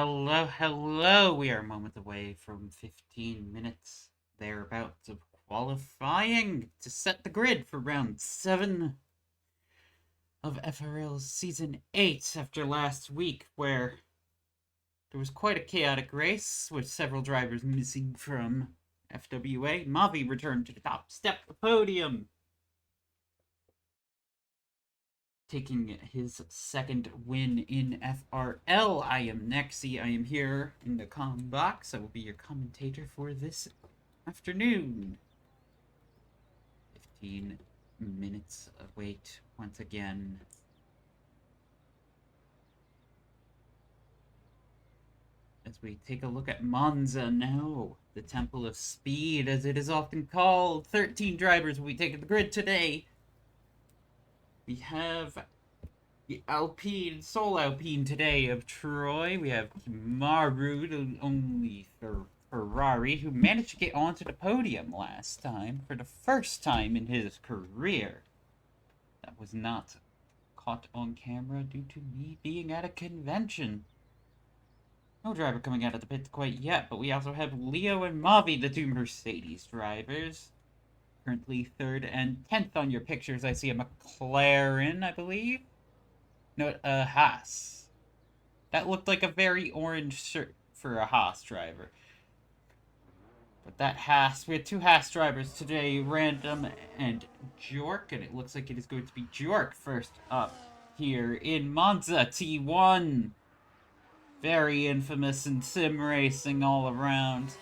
Hello, hello. We are moments away from 15 minutes thereabouts of qualifying to set the grid for round 7 of FRL's Season 8 after last week, where there was quite a chaotic race with several drivers missing from FWA. Mavi returned to the top step of the podium, taking his second win in FRL. I am Nexi. I am here in the comm box. I will be your commentator for this afternoon. 15 minutes of wait once again. As we take a look at Monza now, the Temple of Speed, as it is often called. 13 drivers will be taking the grid today. We have the Alpine, Sole Alpine today of Troy. We have Maru, the only Ferrari, who managed to get onto the podium last time for the first time in his career. That was not caught on camera due to me being at a convention. No driver coming out of the pits quite yet, but we also have Leo and Mavi, the two Mercedes drivers. Currently 3rd and 10th on your pictures. I see a McLaren, I believe. No, a Haas. That looked like a very orange shirt for a Haas driver. But that Haas, we had 2 Haas drivers today, Random and Jork, and it looks like it is going to be Jork first up here in Monza T1. Very infamous in sim racing all around.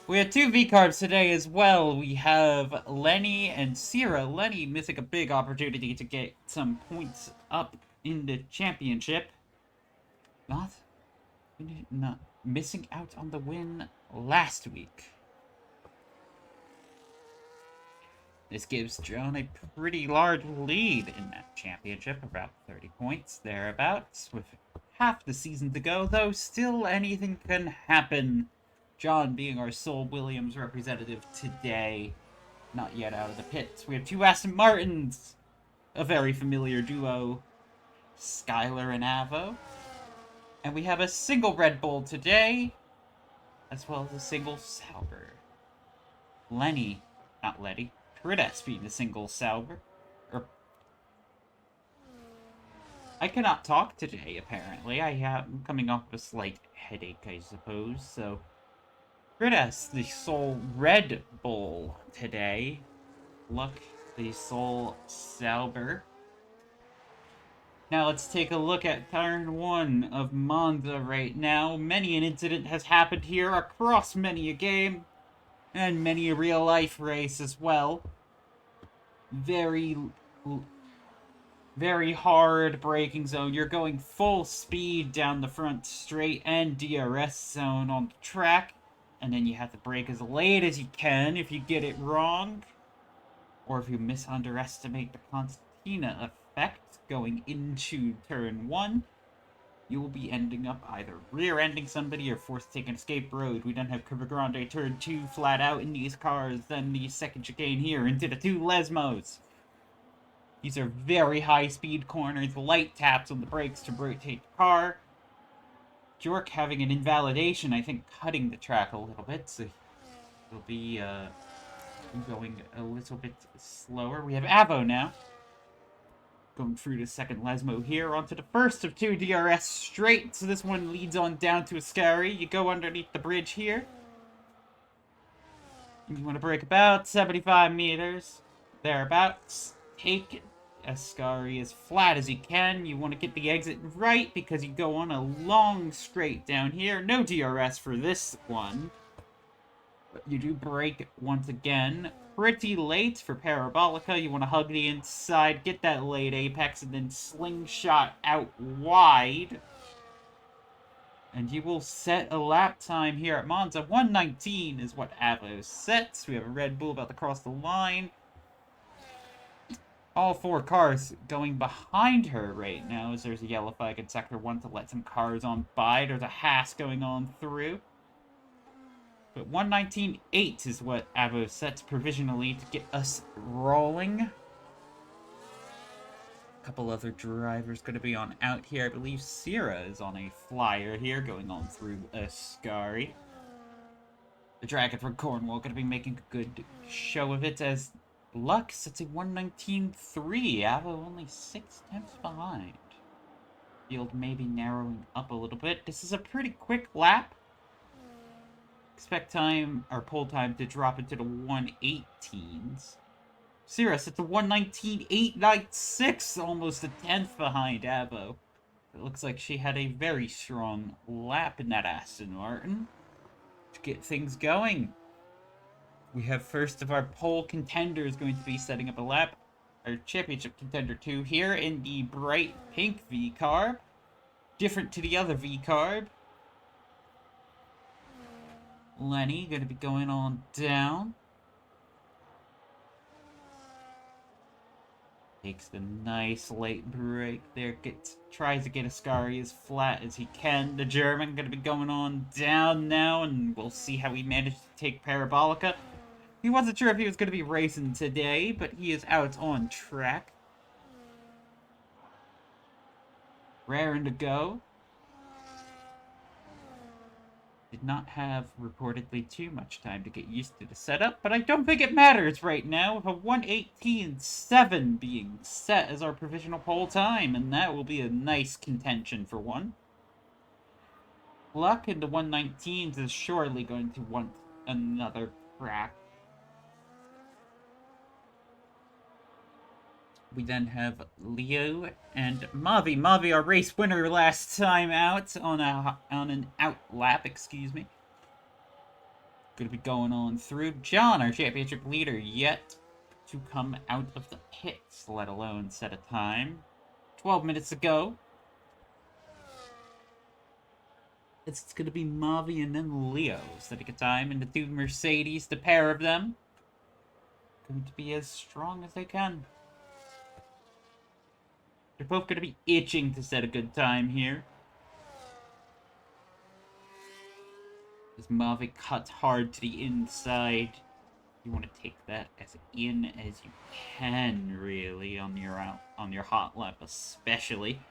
We have 2 V-carbs today as well. We have Lenny and Sierra. Lenny missing a big opportunity to get some points up in the championship. Not missing out on the win last week. This gives John a pretty large lead in that championship, about 30 points thereabouts, with half the season to go, though still anything can happen. John being our sole Williams representative today, not yet out of the pits. We have 2 Aston Martins, a very familiar duo, Skylar and Avo. And we have a single Red Bull today, as well as a single Sauber. Prits being the single Sauber. I cannot talk today, apparently. I am coming off a slight headache, I suppose, so Prits, the sole Red Bull today. Luck, the sole Sauber. Now let's take a look at turn 1 of Monza right now. Many an incident has happened here across many a game, and many a real-life race as well. Very hard braking zone. You're going full speed down the front straight and DRS zone on the track. And then you have to brake as late as you can if you get it wrong. Or if you underestimate the Constantina effect going into turn 1. You will be ending up either rear-ending somebody or forced to take an escape road. We then have Curva Grande turn 2 flat out in these cars. Then the second chicane here into the 2 Lesmos. These are very high-speed corners. Light taps on the brakes to rotate the car. Jork having an invalidation, I think, cutting the track a little bit, so he'll be going a little bit slower. We have Avo now, going through the second Lesmo here, onto the first of 2 DRS straight, so this one leads on down to Ascari. You go underneath the bridge here. You want to brake about 75 meters, thereabouts. Take Ascari as flat as you can. You want to get the exit right because you go on a long straight down here. No DRS for this one. But you do brake once again. Pretty late for Parabolica. You want to hug the inside, get that late apex, and then slingshot out wide. And you will set a lap time here at Monza. 1:19 is what Avo sets. We have a Red Bull about to cross the line. All 4 cars going behind her right now, as there's a yellow flag in Sector 1 to let some cars on by. There's a Haas going on through. But 1:19.8 is what Avo sets provisionally to get us rolling. couple other drivers going to be on out here. I believe Sierra is on a flyer here, going on through Ascari. The Dragon from Cornwall going to be making a good show of it, as Luck sits at 119.3. Avo only 6 tenths behind. Field maybe narrowing up a little bit. This is a pretty quick lap. Expect time, or pole time, to drop into the 118s. Sierra sits at 119.896, almost a tenth behind Avo. It looks like she had a very strong lap in that Aston Martin to get things going. We have first of our pole contenders going to be setting up a lap. Our championship contender 2 here in the bright pink V-carb. Different to the other V-carb. Lenny going to be going on down. Takes the nice late break there. Tries to get Ascari as flat as he can. The German going to be going on down now, and we'll see how he managed to take Parabolica. He wasn't sure if he was going to be racing today, but he is out on track. Raring to go. Did not have reportedly too much time to get used to the setup, but I don't think it matters right now, with a 1:18.7 being set as our provisional pole time, and that will be a nice contention for one. Luck in the 119s is surely going to want another crack. We then have Leo and Mavi. Mavi, our race winner last time out on an out lap, excuse me. Gonna be going on through. John, our championship leader, yet to come out of the pits, let alone set a time. 12 minutes ago. It's gonna be Mavi and then Leo setting a time, and the two Mercedes, the pair of them, going to be as strong as they can. They're both going to be itching to set a good time here. As Mavi cuts hard to the inside. You want to take that as in as you can, really, on your hot lap especially.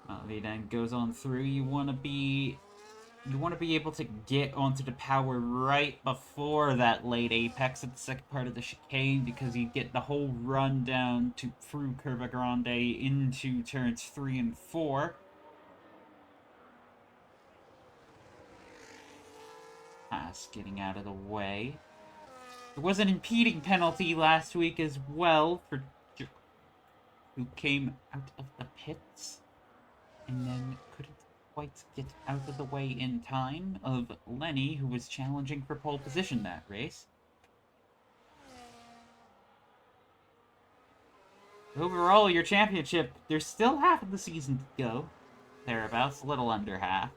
Mavi then goes on through. You want to be able to get onto the power right before that late apex at the second part of the chicane, because you get the whole run down through Curva Grande into turns 3 and 4. Pass getting out of the way. There was an impeding penalty last week as well for who came out of the pits and then couldn't quite get out of the way in time of Lenny, who was challenging for pole position that race. Overall, your championship, there's still half of the season to go. Thereabouts, a little under half.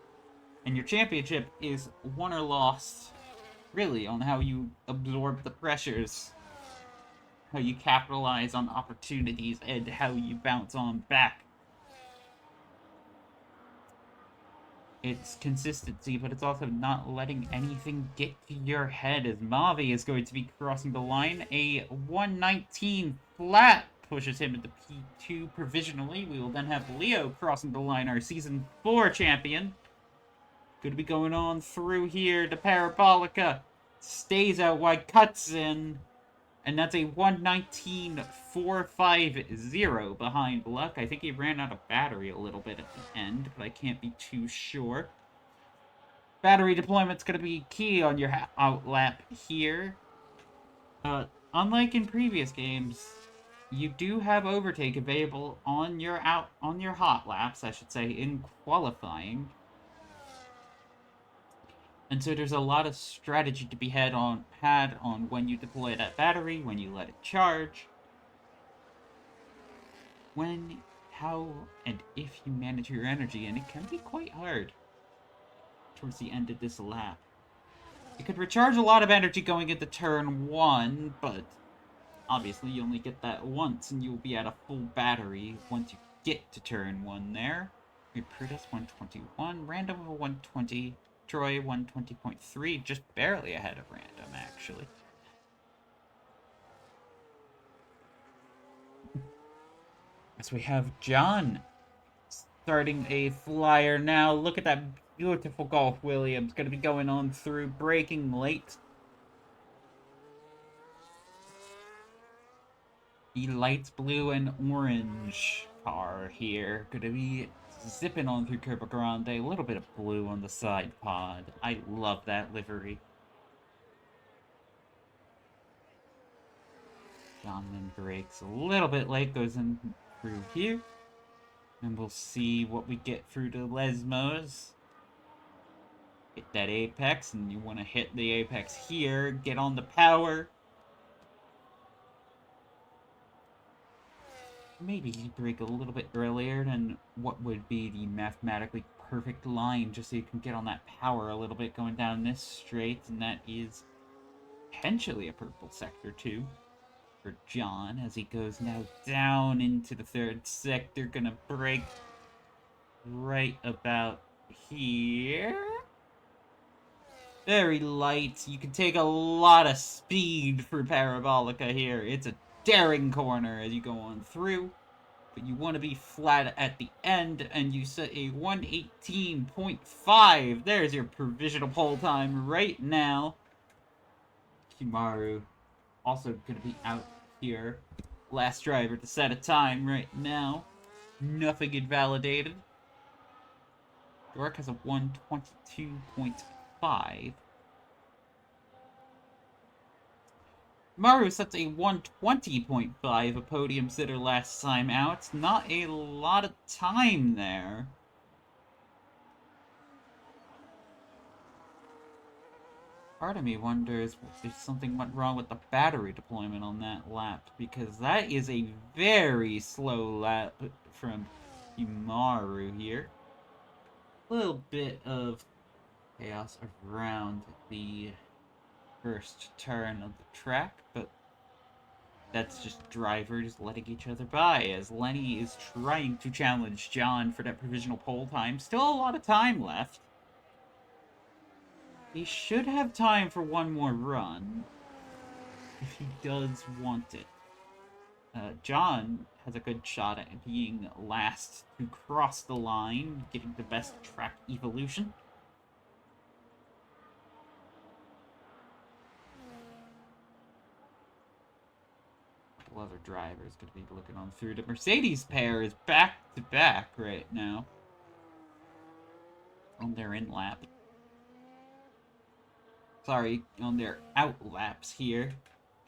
And your championship is won or lost, really, on how you absorb the pressures, how you capitalize on opportunities, and how you bounce on back. It's consistency, but it's also not letting anything get to your head, as Mavi is going to be crossing the line. A 119 flat pushes him into P2 provisionally. We will then have Leo crossing the line, our Season 4 champion. Going to be going on through here. The Parabolica stays out wide, cuts in. And that's a 119.450 behind Luck. I think he ran out of battery a little bit at the end, but I can't be too sure. Battery deployment's going to be key on your out lap here. Unlike in previous games, you do have overtake available on your hot laps, I should say, in qualifying. And so there's a lot of strategy to be had on when you deploy that battery, when you let it charge, when, how, and if you manage your energy, and it can be quite hard towards the end of this lap. You could recharge a lot of energy going into turn 1, but obviously you only get that once, and you'll be at a full battery once you get to turn 1 there. Pritis 121, Random of a 120. Troy 120.3, just barely ahead of Random, actually. As we have John starting a flyer now. Look at that beautiful Golf Williams. Going to be going on through, braking late. The light blue and orange car here. Going to be zipping on through Curva Grande. A little bit of blue on the side pod. I love that livery. John then brakes a little bit late. Goes in through here. And we'll see what we get through to Lesmos. Hit that apex, and you want to hit the apex here. Get on the power. Maybe you brake a little bit earlier than what would be the mathematically perfect line, just so you can get on that power a little bit going down this straight, and that is potentially a purple sector too for John as he goes now down into the third sector. Gonna brake right about here. Very light. You can take a lot of speed for Parabolica here. It's a daring corner as you go on through. But you want to be flat at the end, and you set a 118.5. There's your provisional pole time right now. Kimaru also going to be out here. Last driver to set a time right now. Nothing invalidated. York has a 122.5. Maru sets a 120.5, a podium sitter last time out. Not a lot of time there. Part of me wonders if something went wrong with the battery deployment on that lap, because that is a very slow lap from Kimaru here. A little bit of chaos around the first turn of the track, but that's just drivers letting each other by as Lenny is trying to challenge John for that provisional pole time. Still a lot of time left. He should have time for one more run if he does want it. John has a good shot at being last to cross the line, getting the best track evolution. Other drivers going to be looking on through. The Mercedes pair is back to back right now on their in lap. Sorry, on their out laps here.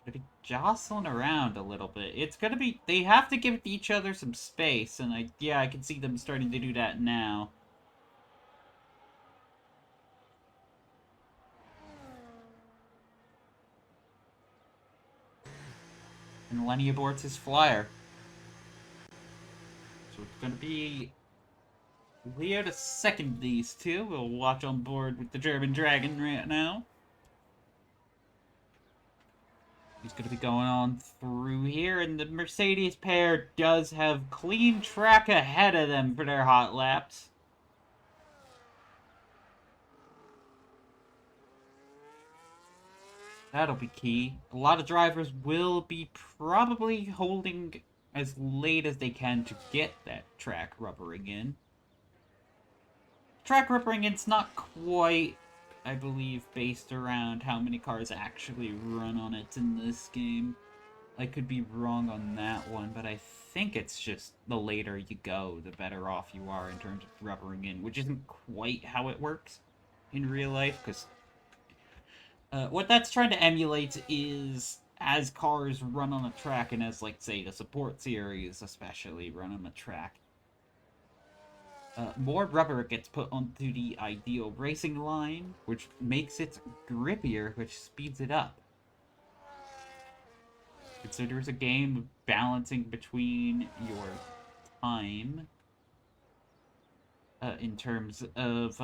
Going to be jostling around a little bit. It's going to be, they have to give each other some space, and I can see them starting to do that now. And Lenny aborts his flyer. So it's going to be Leo to second these two. We'll watch on board with the German Dragon right now. He's going to be going on through here, and the Mercedes pair does have clean track ahead of them for their hot laps. That'll be key. A lot of drivers will be probably holding as late as they can to get that track rubbering in. Track rubbering in's not quite, I believe, based around how many cars actually run on it in this game. I could be wrong on that one, but I think it's just the later you go, the better off you are in terms of rubbering in, which isn't quite how it works in real life, because what that's trying to emulate is as cars run on a track, and as, like, say, the support series especially run on a track, more rubber gets put onto the ideal racing line, which makes it grippier, which speeds it up. Considers a game of balancing between your time in terms of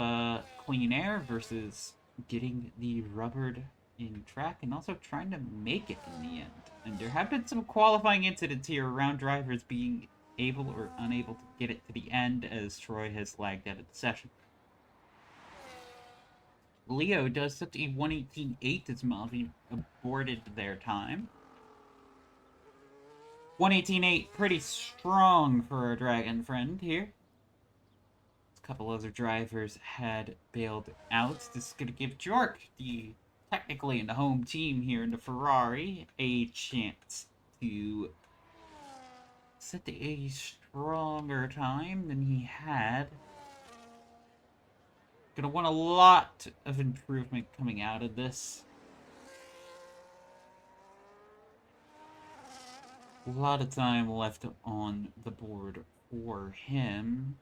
clean air versus getting the rubbered in track, and also trying to make it in the end. And there have been some qualifying incidents here around drivers being able or unable to get it to the end, as Troy has lagged out of the session. Leo does such a 118.8 as Malvi aborted their time. 118.8, pretty strong for our Dragon friend here. A couple other drivers had bailed out. This is going to give Jork, technically in the home team here in the Ferrari, a chance to set a stronger time than he had. Gonna want a lot of improvement coming out of this. A lot of time left on the board for him.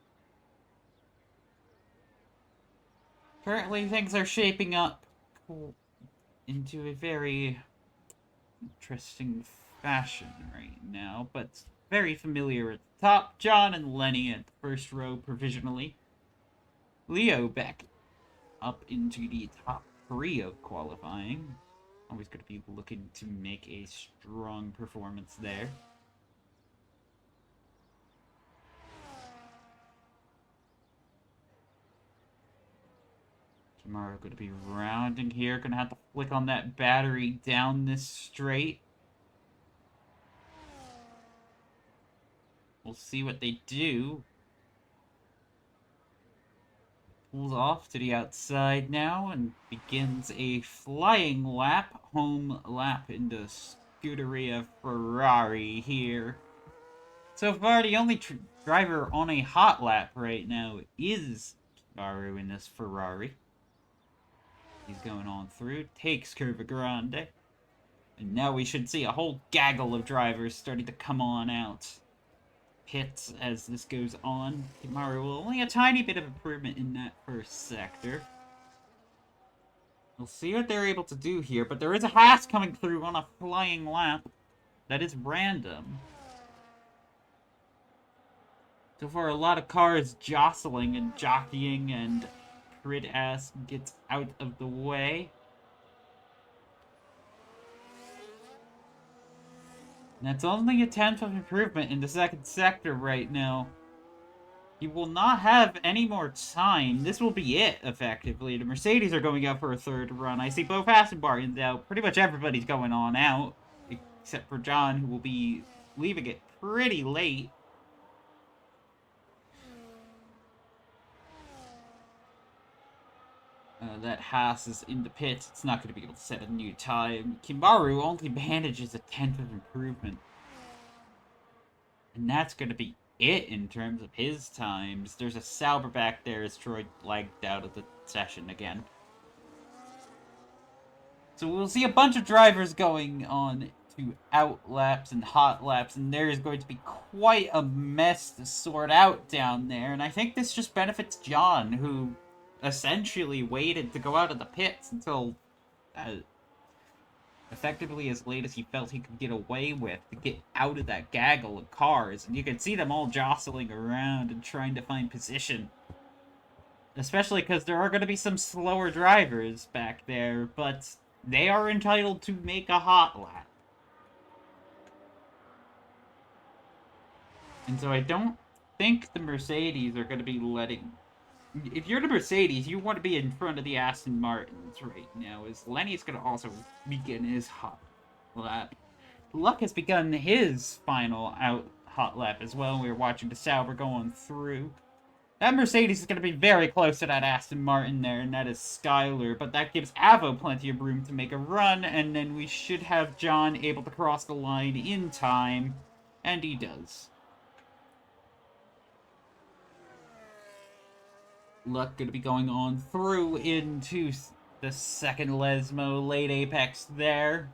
Currently, things are shaping up into a very interesting fashion right now, but very familiar at the top. John and Lenny at the first row provisionally. Leo back up into the top 3 of qualifying. Always going to be looking to make a strong performance there. Tomorrow going to be rounding here. Going to have to flick on that battery down this straight. We'll see what they do. Pulls off to the outside now and begins a flying lap, home lap into Scuderia Ferrari here. So far, the only driver on a hot lap right now is Kimaru in this Ferrari. He's going on through, takes Curva Grande, and now we should see a whole gaggle of drivers starting to come on out. Pits as this goes on. Kimaru will only a tiny bit of improvement in that first sector. We'll see what they're able to do here, but there is a Haas coming through on a flying lap. That is random. So far, a lot of cars jostling and jockeying, and Prid-ass gets out of the way. And that's only a 10th of improvement in the second sector right now. He will not have any more time. This will be it, effectively. The Mercedes are going out for a third run. I see both Aston Martins out. Pretty much everybody's going on out, except for John, who will be leaving it pretty late. That Haas is in the pits. It's not going to be able to set a new time. Kimaru only manages a 10th of improvement. And that's going to be it in terms of his times. There's a Sauber back there as Troy lagged out of the session again. So we'll see a bunch of drivers going on to out laps and hot laps, and there is going to be quite a mess to sort out down there. And I think this just benefits John, who essentially waited to go out of the pits until effectively as late as he felt he could get away with to get out of that gaggle of cars. And you can see them all jostling around and trying to find position. Especially because there are going to be some slower drivers back there, but they are entitled to make a hot lap. And so I don't think the Mercedes are going to be letting... If you're the Mercedes, you want to be in front of the Aston Martins right now, as Lenny's going to also begin his hot lap. Luck has begun his final hot lap as well. We were watching the Sauber going through. That Mercedes is going to be very close to that Aston Martin there, and that is Skyler. But that gives Avo plenty of room to make a run, and then we should have John able to cross the line in time, and he does. Luck going to be going on through into the second Lesmo, late apex there.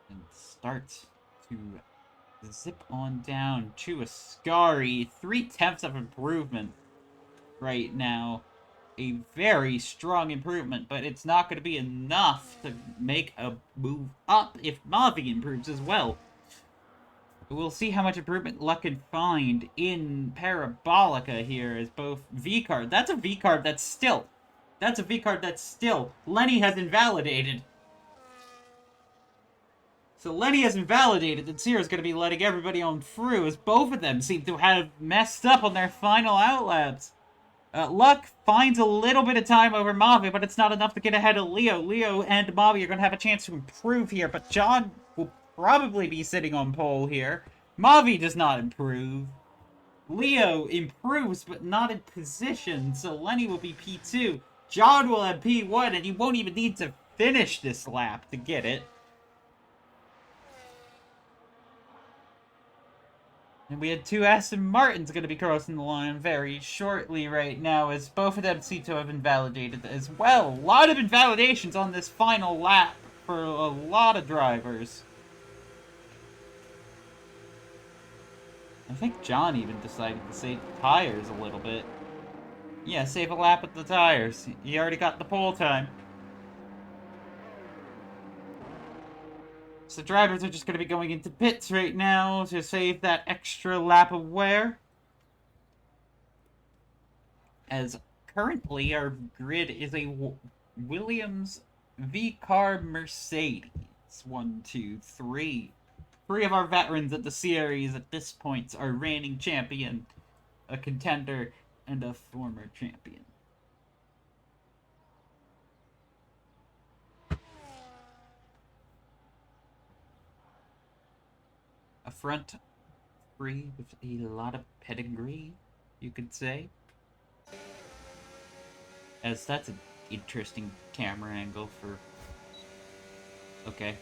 And starts to zip on down to Ascari. 3/10 of improvement right now. A very strong improvement, but it's not going to be enough to make a move up if Mavi improves as well. We'll see how much improvement Luck can find in Parabolica here as both V-card. That's a V-card that's still. That's a V-card that's still. Lenny has invalidated. So Lenny has invalidated, and Sierra's going to be letting everybody on through, as both of them seem to have messed up on their final outlaps. Luck finds a little bit of time over Mavi, but it's not enough to get ahead of Leo. Leo and Mavi are going to have a chance to improve here, but John probably be sitting on pole here. Mavi does not improve. Leo improves, but not in position, so Lenny will be P2. John will have P1, and he won't even need to finish this lap to get it. And we had two Aston Martins going to be crossing the line very shortly right now, as both of them seem to have invalidated as well. A lot of invalidations on this final lap for a lot of drivers. I think John even decided to save the tires a little bit. Yeah, save a lap with the tires. He already got the pole time. So drivers are just going to be going into pits right now to save that extra lap of wear. As currently our grid is a Williams V-Car Mercedes. 1, 2, 3. Three of our veterans at the series at this point are reigning champion, a contender, and a former champion. A front three with a lot of pedigree, you could say. As that's an interesting camera angle for... Okay.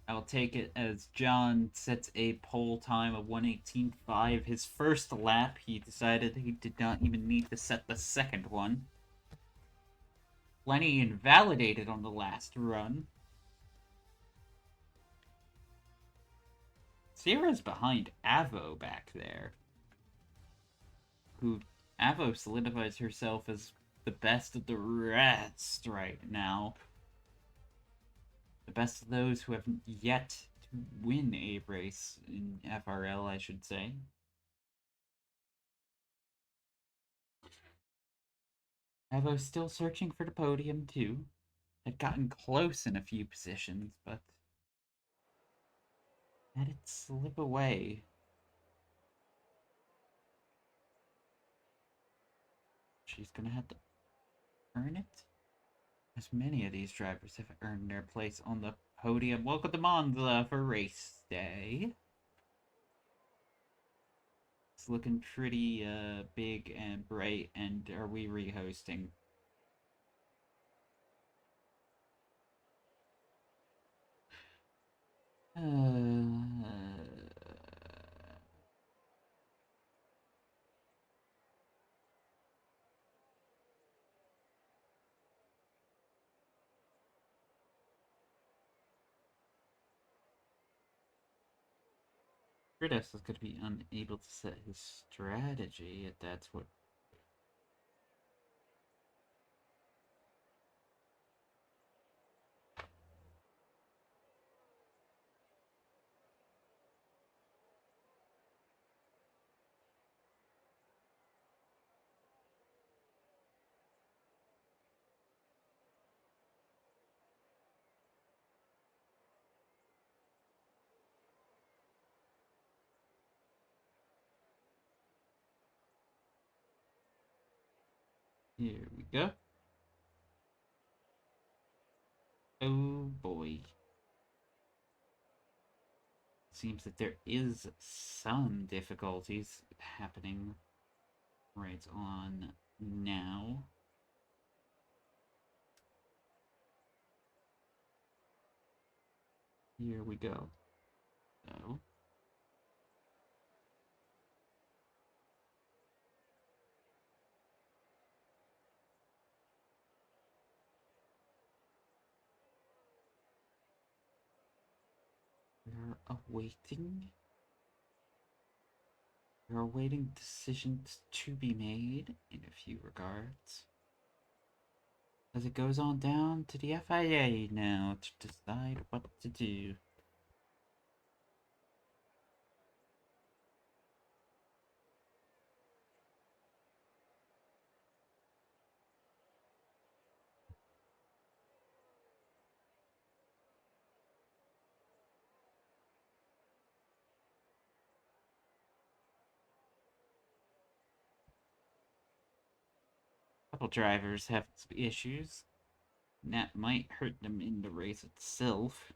I'll take it as John sets a pole time of 1:18.5. His first lap, he decided he did not even need to set the second one. Lenny invalidated on the last run. Sierra's behind Avo back there. Who Avo solidifies herself as the best of the rest right now. The best of those who have yet to win a race in FRL, I should say. Avo's still searching for the podium, too. Had gotten close in a few positions, but let it slip away. She's gonna have to earn it. As many of these drivers have earned their place on the podium. Welcome to Monza for race day. It's looking pretty big and bright, and are we re-hosting? Gridas is going to be unable to set his strategy, if that's what... Here we go. Oh boy. Seems that there is some difficulties happening right on now. Here we go. So... we're awaiting... We're awaiting decisions to be made in a few regards. As it goes on down to the FIA now to decide what to do. A couple drivers have some issues. And that might hurt them in the race itself.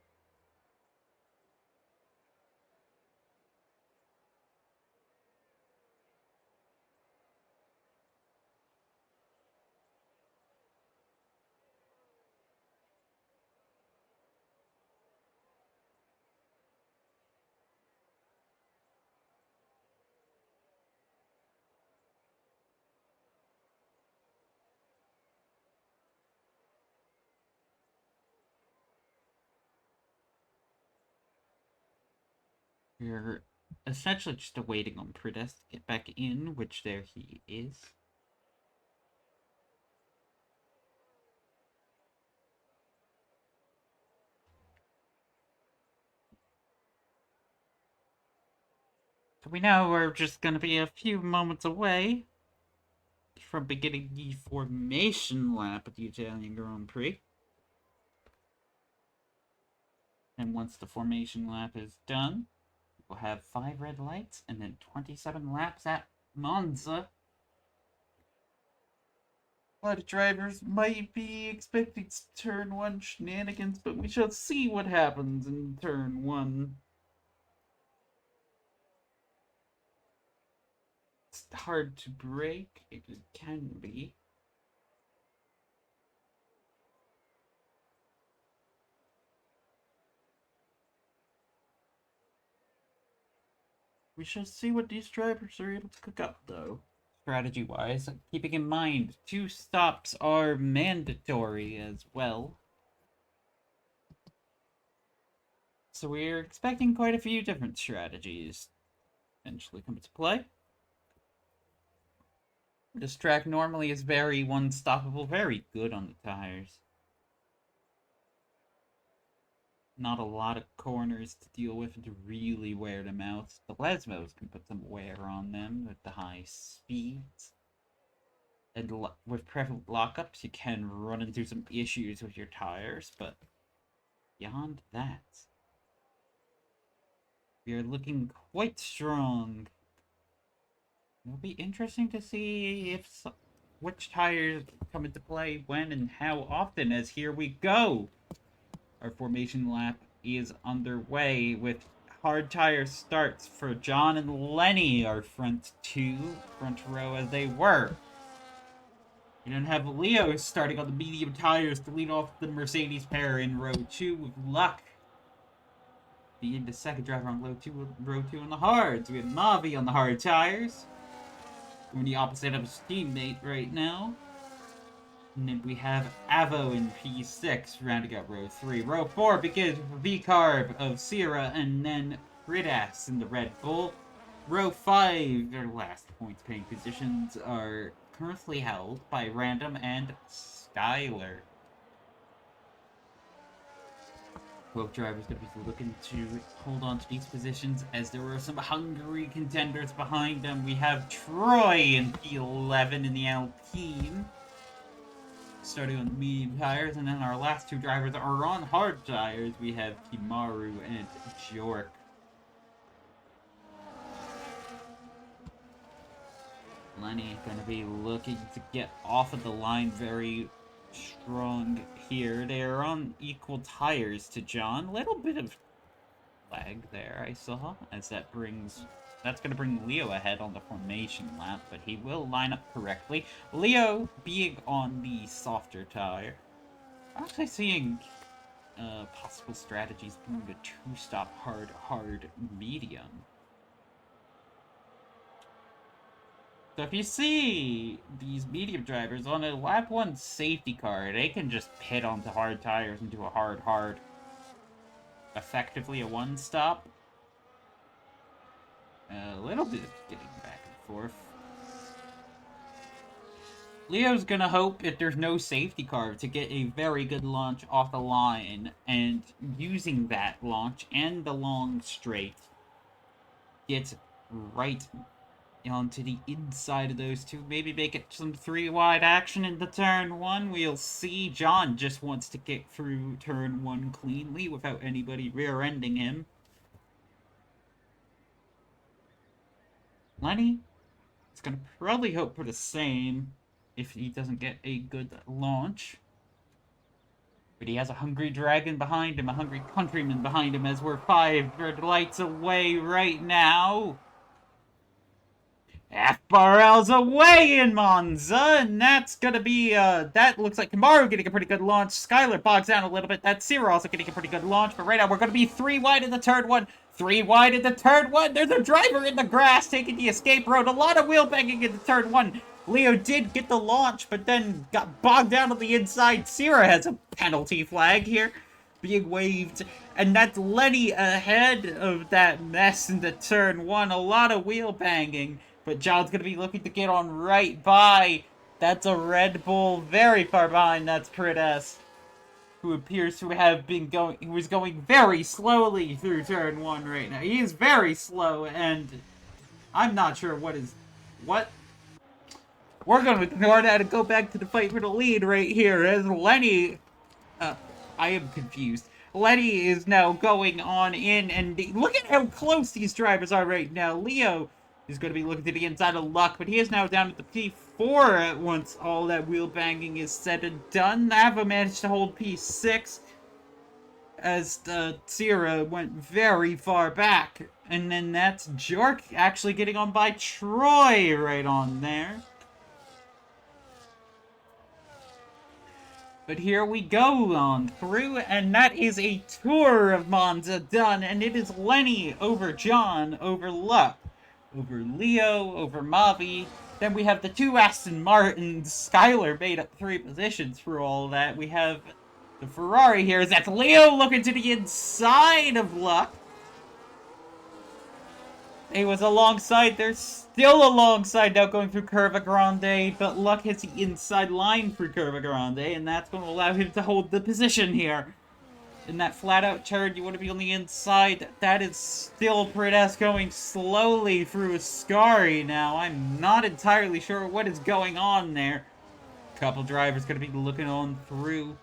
We're essentially just waiting on Prix to get back in, which there he is. So we know we're just going to be a few moments away from beginning the formation lap of the Italian Grand Prix. And once the formation lap is done, we'll have 5 red lights and then 27 laps at Monza. A lot of drivers might be expecting turn 1 shenanigans, but we shall see what happens in turn 1. It's hard to break. It can be. We shall see what these drivers are able to cook up, though. Strategy-wise, keeping in mind, 2 stops are mandatory as well. So we're expecting quite a few different strategies eventually come into play. This track normally is very one-stoppable, very good on the tires. Not a lot of corners to deal with to really wear them out. The Lesmos can put some wear on them with the high speeds. And with prevalent lockups, you can run into some issues with your tires, but beyond that, we are looking quite strong. It'll be interesting to see if which tires come into play when and how often, as here we go. Our formation lap is underway with hard tire starts for John and Lenny, our front row as they were. You then have Leo starting on the medium tires to lead off the Mercedes pair in row 2 with luck. Being the second driver on row 2 on the hards. We have Mavi on the hard tires. Doing the opposite of his teammate right now. And then we have Avo in P6 rounding out row 3. Row 4 begins with V-Carb of Sierra and then Ridas in the Red Bull. Row 5, their last points paying positions are currently held by Random and Skyler. Both drivers going to be looking to hold on to these positions as there were some hungry contenders behind them. We have Troy in P11 in the Alpine, starting on the medium tires, and then our last 2 drivers are on hard tires. We have Kimaru and Jork. Lenny going to be looking to get off of the line very strong here. They're on equal tires to John. A little bit of lag there, I saw, as that's going to bring Leo ahead on the formation lap, but he will line up correctly. Leo being on the softer tire. I'm actually seeing possible strategies being the 2-stop hard, medium. So if you see these medium drivers on a lap 1 safety car, they can just pit onto hard tires and do a hard. Effectively a 1-stop. A little bit of getting back and forth. Leo's gonna hope, if there's no safety car, to get a very good launch off the line, and using that launch and the long straight, get right onto the inside of those 2. Maybe make it some 3-wide action into turn 1. We'll see. John just wants to get through turn 1 cleanly without anybody rear-ending him. Lenny is going to probably hope for the same if he doesn't get a good launch. But he has a hungry dragon behind him, a hungry countryman behind him, as we're 5 red lights away right now. FRL's away in Monza, and that's gonna be, that looks like Kamaru getting a pretty good launch. Skylar bogs down a little bit. That's Sierra also getting a pretty good launch, but right now we're gonna be 3 wide in the turn one. 3 wide in the turn one. There's a driver in the grass taking the escape road. A lot of wheel banging in the turn one. Leo did get the launch, but then got bogged down on the inside. Sierra has a penalty flag here being waved, and that's Lenny ahead of that mess in the turn one. A lot of wheel banging. But John's going to be looking to get on right by. That's a Red Bull very far behind. That's Prits, who appears to have been going, who is going very slowly through turn one right now. He is very slow, and I'm not sure what. We're going to ignore that and go back to the fight for the lead right here as Lenny, I am confused. Lenny is now going on in, and look at how close these drivers are right now. Leo is going to be looking to the inside of Luck, but he is now down at the P4 once all that wheel banging is said and done. Nava managed to hold P6 as Sierra went very far back. And then that's Jork actually getting on by Troy right on there. But here we go on through, and that is a tour of Monza done, and it is Lenny over John, over Luck, over Leo, over Mavi. Then we have the 2 Aston Martins. Skylar made up 3 positions for all that. We have the Ferrari here. That's Leo looking to the inside of Luck. He was alongside. They're still alongside now going through Curva Grande, but Luck hits the inside line for Curva Grande, and that's going to allow him to hold the position here. In that flat-out turn, you want to be on the inside. That is still Prits going slowly through Ascari now. I'm not entirely sure what is going on there. A couple drivers going to be looking on through.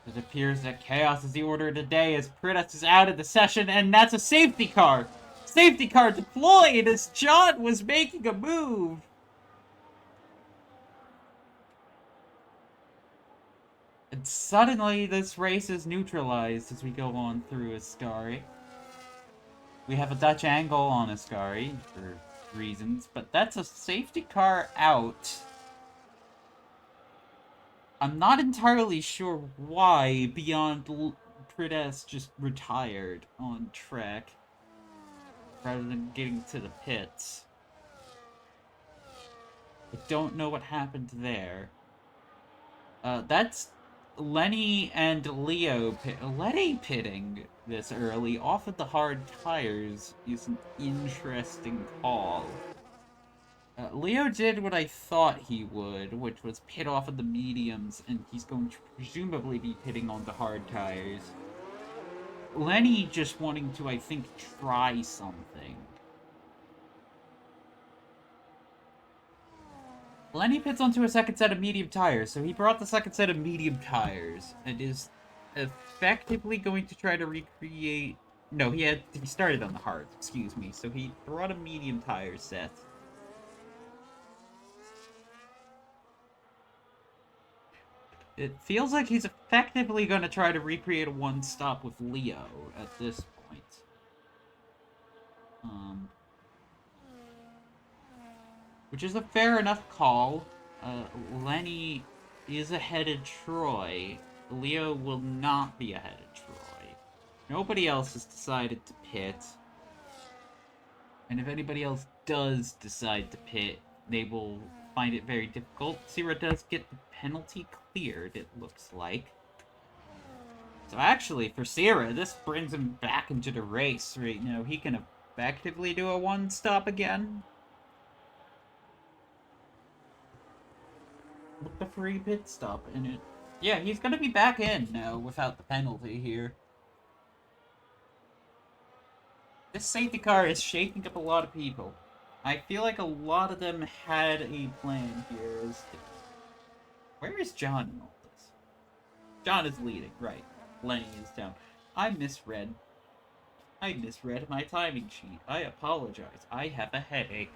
It appears that chaos is the order of the day as Prits is out of the session, and that's a safety car. Safety car deployed as John was making a move. And suddenly this race is neutralized as we go on through Ascari. We have a Dutch angle on Ascari for reasons, but that's a safety car out. I'm not entirely sure why beyond Prits just retired on track rather than getting to the pits. I don't know what happened there. That's Lenny and Leo. Lenny pitting this early off of the hard tires is an interesting call. Leo did what I thought he would, which was pit off of the mediums, and he's going to presumably be pitting on the hard tires. Lenny just wanting to, I think, try something. Lenny pits onto a second set of medium tires, so he brought the second set of medium tires, and is effectively going to try to recreate... No, he started on the hards, excuse me, so he brought a medium tire set. It feels like he's effectively going to try to recreate a one-stop with Leo at this point. Which is a fair enough call. Lenny is ahead of Troy. Leo will not be ahead of Troy. Nobody else has decided to pit. And if anybody else does decide to pit, they will find it very difficult. Sierra does get the penalty cleared, it looks like. So actually, for Sierra, this brings him back into the race right now. He can effectively do a one-stop again. With the free pit stop in it. Yeah, he's gonna be back in now without the penalty here. This safety car is shaking up a lot of people. I feel like a lot of them had a plan here. Where is John in all this? John is leading, right. Lenny is down. I misread my timing sheet. I apologize. I have a headache.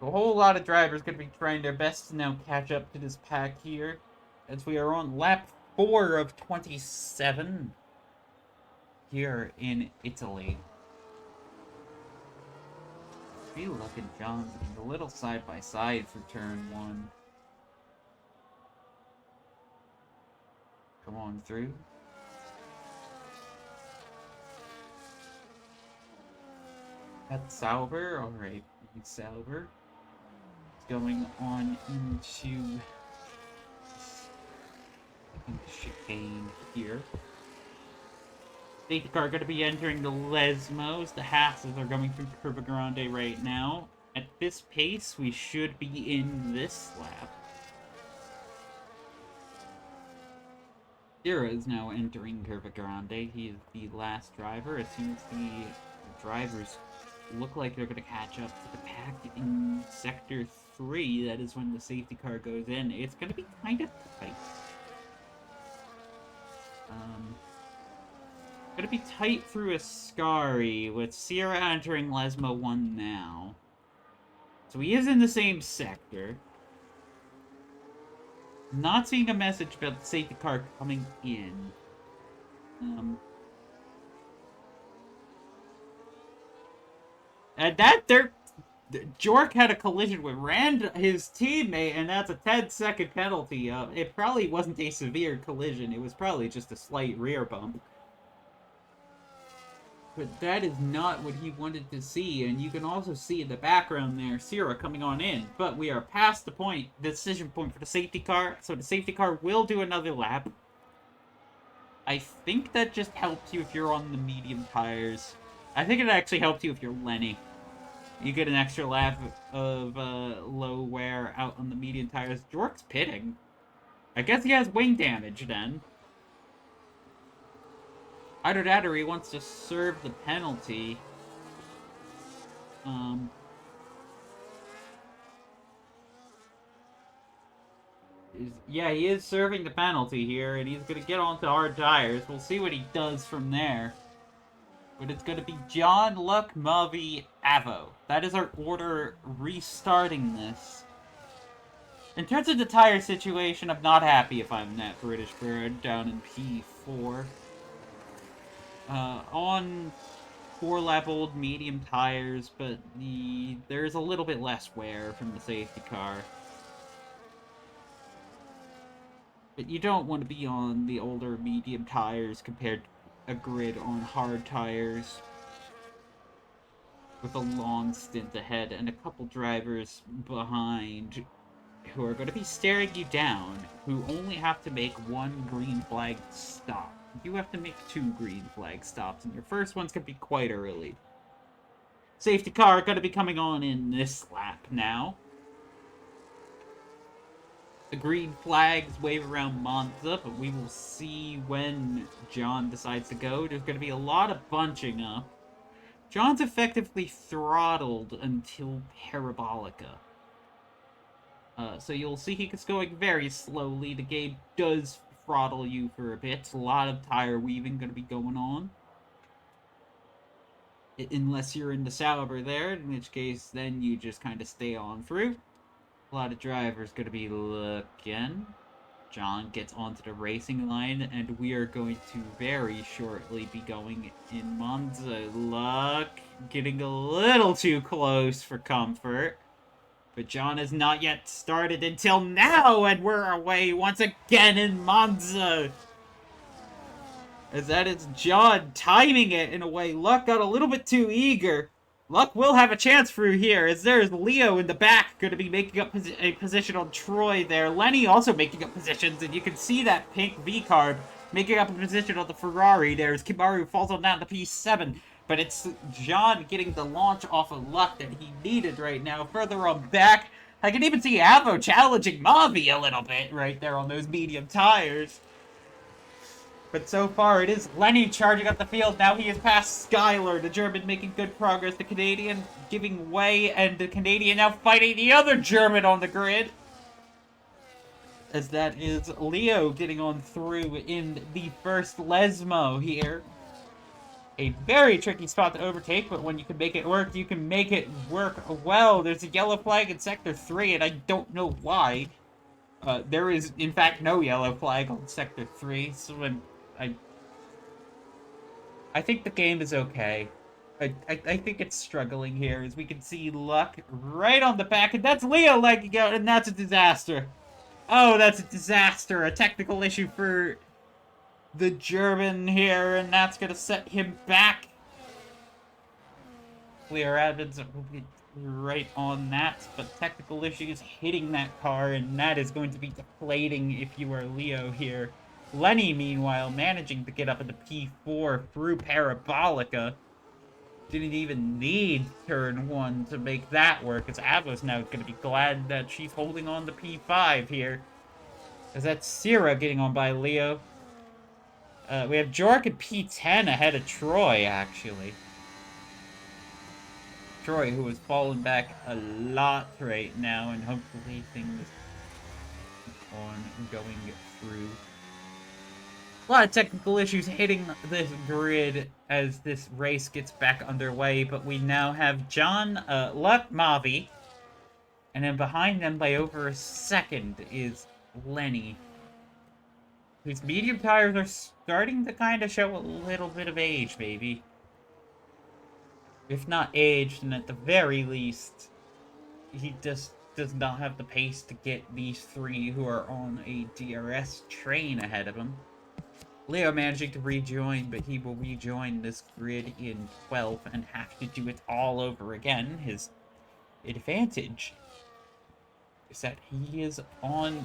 A whole lot of drivers going to be trying their best to now catch up to this pack here, as we are on lap 4 of 27 here in Italy. Be looking, John, a little side by side for turn 1. Come on through. That's Sauber, alright, Sauber. Going on into chicane here. Safety car going to be entering the Lesmos. The Hasses are going through Curva Grande right now. At this pace, we should be in this lap. Zero is now entering Curva Grande. He is the last driver. As soon as the drivers look like they're going to catch up to the pack in Sector 3, that is when the safety car goes in. It's going to be kind of tight. Going to be tight through Ascari, with Sierra entering Lesmo 1 now. So he is in the same sector. Not seeing a message about the safety car coming in. And that there, Jork had a collision with Rand, his teammate, and that's a 10-second penalty. It probably wasn't a severe collision. It was probably just a slight rear bump. But that is not what he wanted to see, and you can also see in the background there, Sierra coming on in. But we are past the point, the decision point for the safety car, so the safety car will do another lap. I think that just helps you if you're on the medium tires. I think it actually helps you if you're Lenny. You get an extra lap of low wear out on the medium tires. Jork's pitting. I guess he has wing damage then. Either that or he wants to serve the penalty. Yeah, he is serving the penalty here, and he's going to get onto hard tires. We'll see what he does from there. But it's going to be John, Luck, Mavi, Avo. That is our order restarting this. In terms of the tire situation, I'm not happy if I'm that British Bird down in P4. On 4-lap old medium tires, but there's a little bit less wear from the safety car. But you don't want to be on the older medium tires compared to a grid on hard tires with a long stint ahead and a couple drivers behind who are going to be staring you down, who only have to make one green flag stop. You have to make 2 green flag stops, and your first one's going to be quite early. Safety car going to be coming on in this lap now. The green flags wave around Monza, but we will see when John decides to go. There's going to be a lot of bunching up. John's effectively throttled until Parabolica. So you'll see he's going very slowly. The game does throttle you for a bit. A lot of tire weaving going to be going on. Unless you're in the Sauber there, in which case then you just kind of stay on through. A lot of drivers going to be looking. John gets onto the racing line, and we are going to very shortly be going in Monza. Luck getting a little too close for comfort. But John has not yet started until now, and we're away once again in Monza. As that is John timing it in a way. Luck got a little bit too eager. Luck will have a chance through here, as there's Leo in the back going to be making up a position on Troy there. Lenny also making up positions, and you can see that pink V-carb making up a position on the Ferrari. There's Kimaru falls on down to P7. But it's John getting the launch off of Luck that he needed right now. Further on back, I can even see Avo challenging Mavi a little bit right there on those medium tires. But so far, it is Lenny charging up the field. Now he has passed Skyler, the German making good progress. The Canadian giving way, and the Canadian now fighting the other German on the grid. As that is Leo getting on through in the first Lesmo here. A very tricky spot to overtake, but when you can make it work, you can make it work well. There's a yellow flag in Sector 3, and I don't know why. There is, in fact, no yellow flag on Sector 3, so I think the game is okay. I think it's struggling here, as we can see Luck right on the back, and that's Leo legging out, and that's a disaster. Oh, that's a disaster. A technical issue for the German here, and that's going to set him back. Clear admins will be right on that, but technical issues hitting that car, and that is going to be deflating if you are Leo here. Lenny, meanwhile, managing to get up into P4 through Parabolica. Didn't even need turn 1 to make that work, as Avo's now going to be glad that she's holding on to P5 here. As that's Sierra getting on by Leo. We have Jork at P10 ahead of Troy, actually. Troy, who has fallen back a lot right now, and hopefully things on going through. A lot of technical issues hitting this grid as this race gets back underway, but we now have John, Luck, Mavi, and then behind them by over a second is Lenny, whose medium tires are starting to kind of show a little bit of age, maybe. If not aged, and at the very least, he just does not have the pace to get these three who are on a DRS train ahead of him. Leo managing to rejoin, but he will rejoin this grid in 12th and have to do it all over again. His advantage is that he is on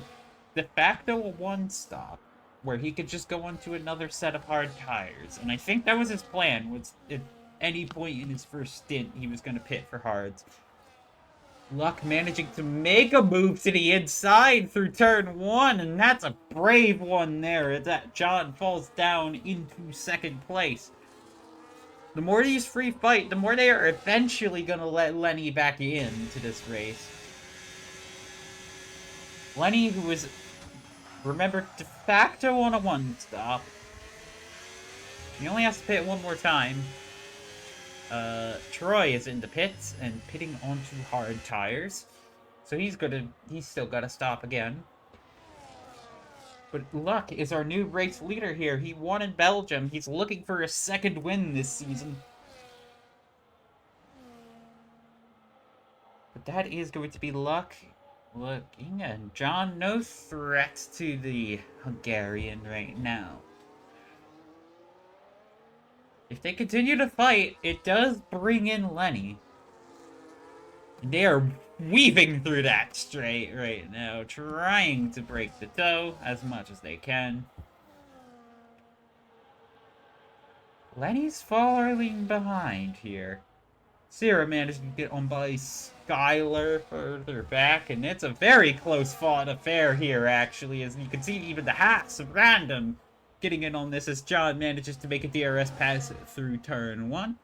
de facto a one-stop, where he could just go onto another set of hard tires. And I think that was his plan, was at any point in his first stint, he was going to pit for hards. Luck managing to make a move to the inside through turn 1, and that's a brave one there, as that John falls down into second place. The more these free fight, the more they are eventually going to let Lenny back into this race. Lenny, who is, remember, de facto on a one-stop. He only has to pit one more time. Troy is in the pits and pitting onto hard tires. So he's still gotta stop again. But Luck is our new race leader here. He won in Belgium. He's looking for a second win this season. But that is going to be Luck looking, and John, no threat to the Hungarian right now. If they continue to fight, it does bring in Lenny. They are weaving through that straight right now, trying to break the toe as much as they can. Lenny's falling behind here. Sierra managed to get on by Skylar further back, and it's a very close-fought affair here, actually, as you can see even the Haas random getting in on this as John manages to make a DRS pass through turn 1.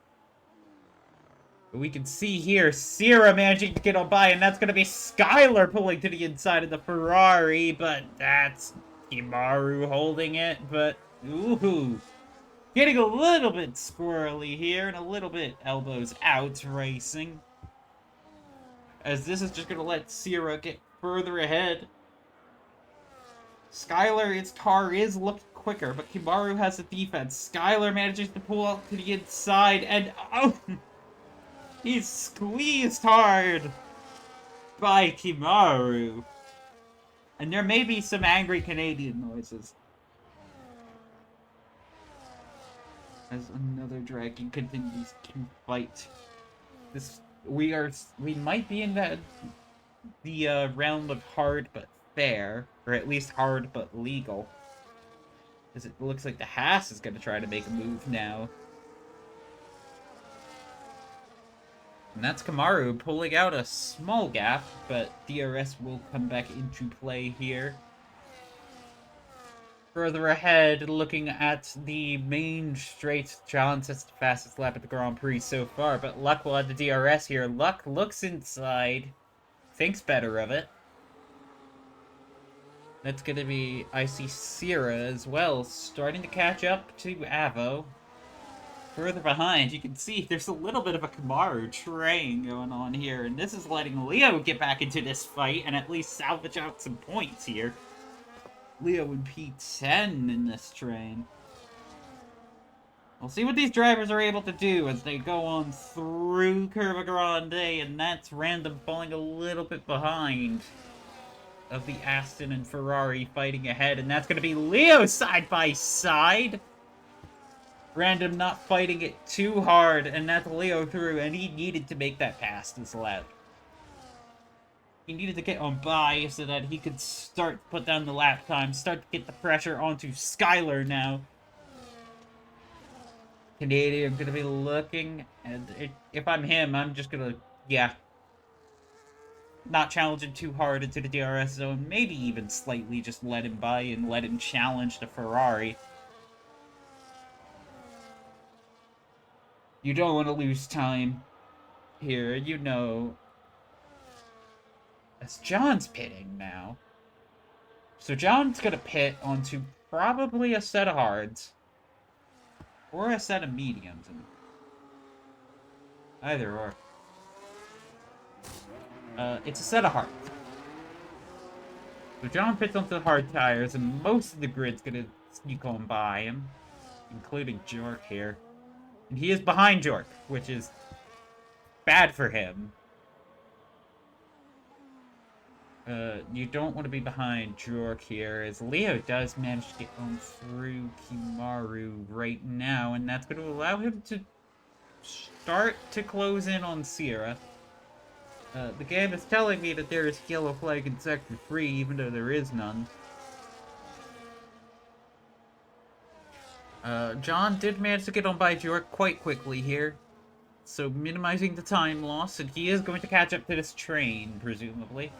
But we can see here Sierra managing to get on by, and that's going to be Skylar pulling to the inside of the Ferrari, but that's Kimaru holding it, but ooh. Getting a little bit squirrely here, and a little bit elbows out racing. As this is just going to let Sierra get further ahead. Skylar, its car is looking quicker, but Kimaru has the defense. Skylar manages to pull out to the inside, and oh! He's squeezed hard by Kimaru. And there may be some angry Canadian noises. As another dragon continues to fight. We might be in the realm of hard but fair, or at least hard but legal. As it looks like the Haas is going to try to make a move now. And that's Kamaru pulling out a small gap, but DRS will come back into play here. Further ahead, looking at the main straight, John sets the fastest lap at the Grand Prix so far, but Luck will have the DRS here. Luck looks inside, thinks better of it. That's going to be, I see Sierra as well, starting to catch up to Avo. Further behind, you can see there's a little bit of a Kamaru train going on here, and this is letting Leo get back into this fight and at least salvage out some points here. Leo in P10 in this train. We'll see what these drivers are able to do as they go on through Curva Grande, and that's Random falling a little bit behind of the Aston and Ferrari fighting ahead, and that's going to be Leo side by side. Random not fighting it too hard, and that's Leo through, and he needed to make that pass this lap. He needed to get on by so that he could start to put down the lap time, start to get the pressure onto Skylar now. Canadian going to be looking, and if I'm him, I'm just going to, yeah, not challenge him too hard into the DRS zone, maybe even slightly just let him by and let him challenge the Ferrari. You don't want to lose time here, you know. As John's pitting now. So John's going to pit onto probably a set of hards. Or a set of mediums. Either or. It's a set of hards. So John pits onto the hard tires, and most of the grid's going to sneak on by him. Including Jork here. And he is behind Jork, which is bad for him. You don't want to be behind Jork here, as Leo does manage to get on through Kimaru right now, and that's going to allow him to start to close in on Sierra. The game is telling me that there is a yellow flag in Sector 3, even though there is none. John did manage to get on by Jork quite quickly here, so minimizing the time loss, and he is going to catch up to this train, presumably.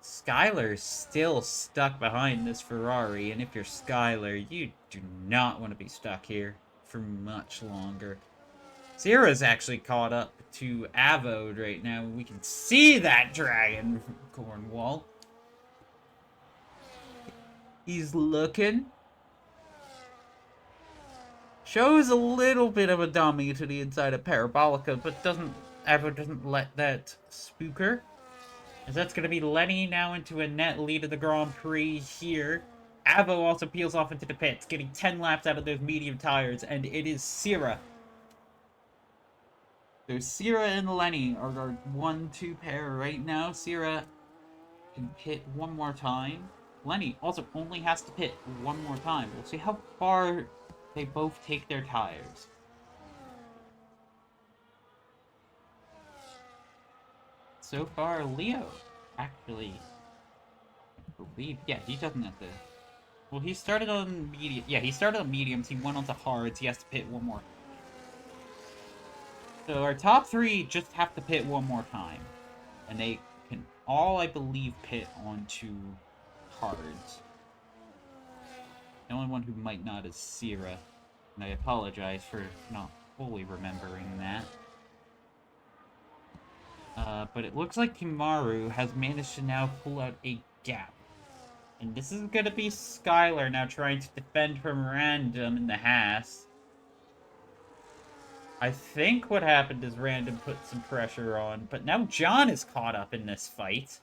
Skylar's still stuck behind this Ferrari, and if you're Skylar, you do not want to be stuck here for much longer. Sierra's actually caught up to Avo right now. We can see that dragon from Cornwall. He's looking. Shows a little bit of a dummy to the inside of Parabolica, but Avo doesn't let that spook her. As that's going to be Lenny now into a net lead of the Grand Prix here. Avo also peels off into the pits, getting 10 laps out of those medium tires, and it is Sierra. So Sierra and Lenny are our 1-2 pair right now. Sierra can pit one more time. Lenny also only has to pit one more time. We'll see how far they both take their tires. So far, Leo, actually, I believe, yeah, he doesn't have to, well, he started on medium, yeah, he started on mediums, he went on to hards, he has to pit one more. So our top three just have to pit one more time, and they can all, I believe, pit onto hards. The only one who might not is Sierra, and I apologize for not fully remembering that. But it looks like Kimaru has managed to now pull out a gap. And this is going to be Skylar now trying to defend from Random in the Haas. I think what happened is Random put some pressure on, but now John is caught up in this fight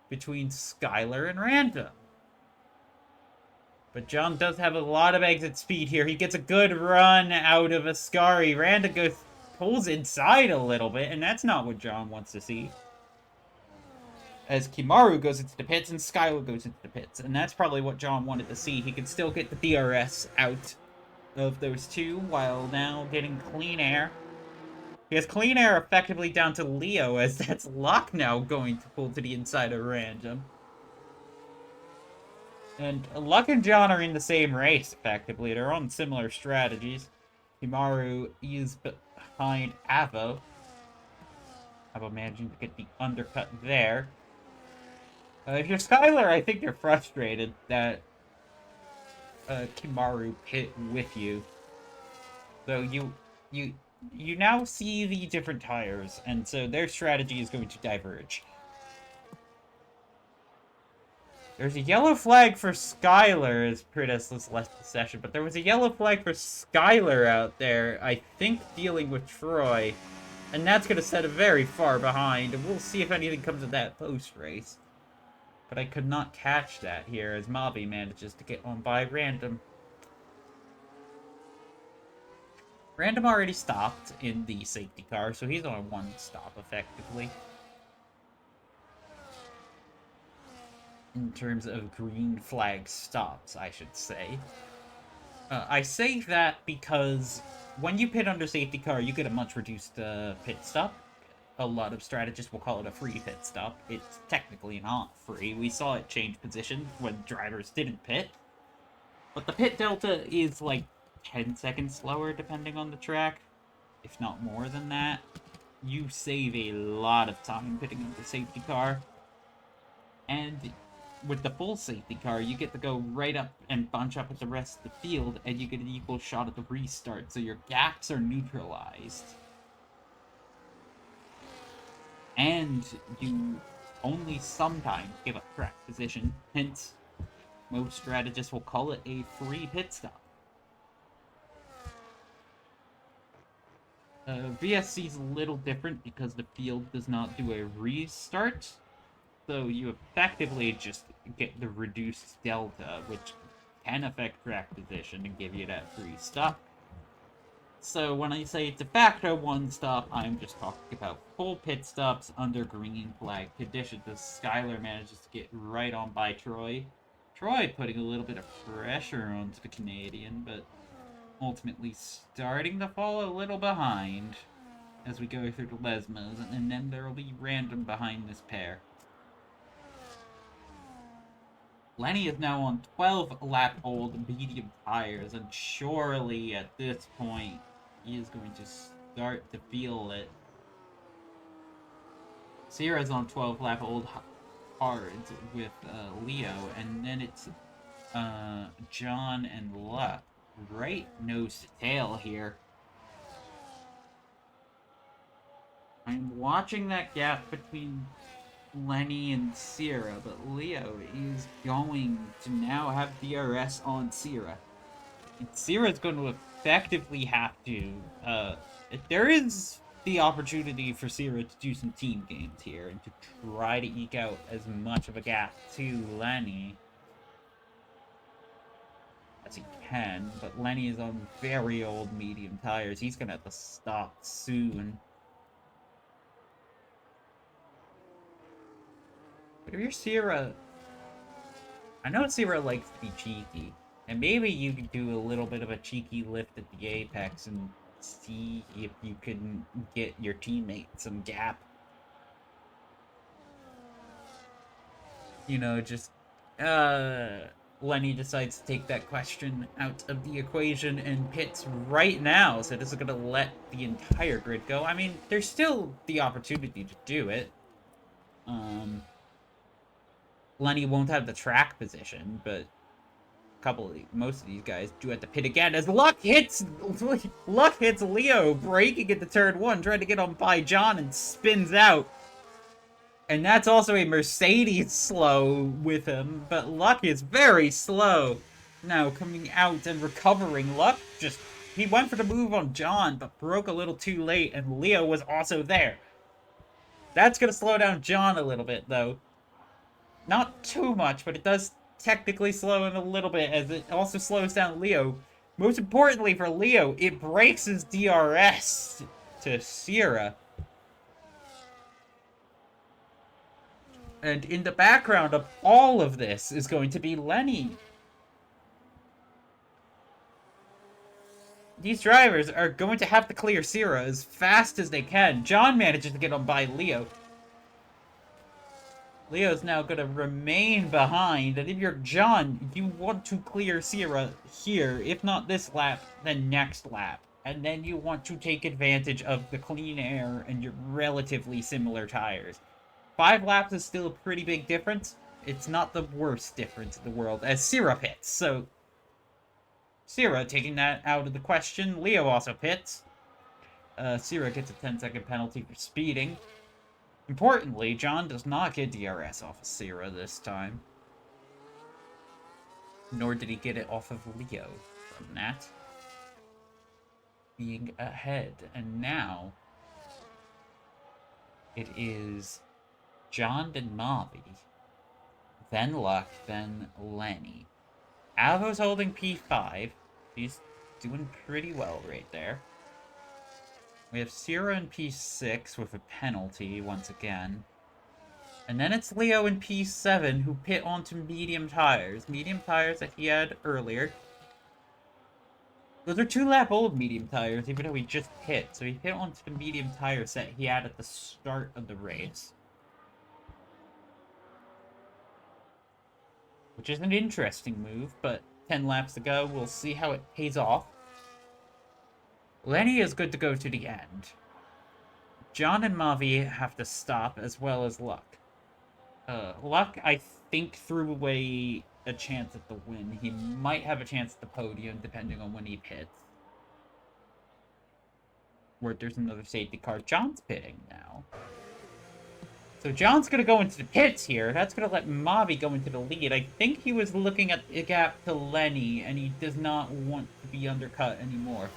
between Skylar and Random. But John does have a lot of exit speed here. He gets a good run out of Ascari. Random pulls inside a little bit, and that's not what John wants to see. As Kimaru goes into the pits and Skylar goes into the pits, and that's probably what John wanted to see. He can still get the DRS out of those two while now getting clean air. He has clean air effectively down to Leo, as that's Locke now going to pull to the inside of Random. And Luck and John are in the same race, effectively. They're on similar strategies. Kimaru is behind Avo. Avo managing to get the undercut there. If you're Skylar, I think you're frustrated that Kimaru pit with you. So you now see the different tires, and so their strategy is going to diverge. There's a yellow flag for Skylar, as Pritis left the session, but there was a yellow flag for Skylar out there, I think dealing with Troy. And that's going to set it very far behind, and we'll see if anything comes of that post-race. But I could not catch that here, as Mobby manages to get on by Random. Random already stopped in the safety car, so he's on one stop, effectively. In terms of green flag stops, I should say. I say that because when you pit under safety car, you get a much reduced pit stop. A lot of strategists will call it a free pit stop. It's technically not free. We saw it change position when drivers didn't pit. But the pit delta is like 10 seconds slower depending on the track, if not more than that. You save a lot of time pitting under safety car. And with the full safety car, you get to go right up and bunch up with the rest of the field, and you get an equal shot at the restart, so your gaps are neutralized. And you only sometimes give up track position, hence most strategists will call it a free pit stop. VSC is a little different because the field does not do a restart. So you effectively just get the reduced delta, which can affect track position and give you that free stop. So when I say de facto one stop, I'm just talking about full pit stops under green flag conditions as Skylar manages to get right on by Troy. Troy putting a little bit of pressure onto the Canadian, but ultimately starting to fall a little behind as we go through the Lesmos, and then there will be Random behind this pair. Lenny is now on 12-lap-old medium tires, and surely at this point he is going to start to feel it. Sierra's on 12-lap-old hards with Leo, and then it's John and Luck. Right nose to tail here. I'm watching that gap between Lenny and Sierra, but Leo is going to now have DRS on Sierra. And Sierra's going to effectively have to, there is the opportunity for Sierra to do some team games here and to try to eke out as much of a gap to Lenny as he can, but Lenny is on very old medium tires. He's going to have to stop soon. But if you're Sierra, I know Sierra likes to be cheeky, and maybe you could do a little bit of a cheeky lift at the apex and see if you can get your teammate some gap. You know, just, Lenny decides to take that question out of the equation and pits right now, so this is going to let the entire grid go. I mean, there's still the opportunity to do it. Lenny won't have the track position, but most of these guys do have to pit again as Luck hits Leo, braking into turn 1, trying to get on by John and spins out. And that's also a Mercedes slow with him, but Luck is very slow. Now coming out and recovering, Luck he went for the move on John, but broke a little too late, and Leo was also there. That's going to slow down John a little bit, though. Not too much, but it does technically slow him a little bit, as it also slows down Leo. Most importantly for Leo, it breaks his DRS to Sierra. And in the background of all of this is going to be Lenny. These drivers are going to have to clear Sierra as fast as they can. John manages to get on by Leo. Leo's now going to remain behind, and if you're John, you want to clear Sierra here. If not this lap, then next lap. And then you want to take advantage of the clean air and your relatively similar tires. 5 laps is still a pretty big difference. It's not the worst difference in the world, as Sierra pits. So, Sierra taking that out of the question. Leo also pits. Sierra gets a 10-second penalty for speeding. Importantly, John does not get DRS off of Sierra this time. Nor did he get it off of Leo from that. Being ahead. And now it is John and Mavi. Then Luck, then Lenny. Alvo's holding P5. He's doing pretty well right there. We have Sierra in P6 with a penalty once again. And then it's Leo in P7 who pit onto medium tires. Medium tires that he had earlier. Those are 2-lap-old medium tires, even though he just pit. So he pit onto the medium tire set he had at the start of the race. Which is an interesting move, but 10 laps to go. We'll see how it pays off. Lenny is good to go to the end. John and Mavi have to stop, as well as Luck. Luck, I think, threw away a chance at the win. He might have a chance at the podium, depending on when he pits. Where there's another safety car. John's pitting now. So John's going to go into the pits here. That's going to let Mavi go into the lead. I think he was looking at the gap to Lenny, and he does not want to be undercut anymore.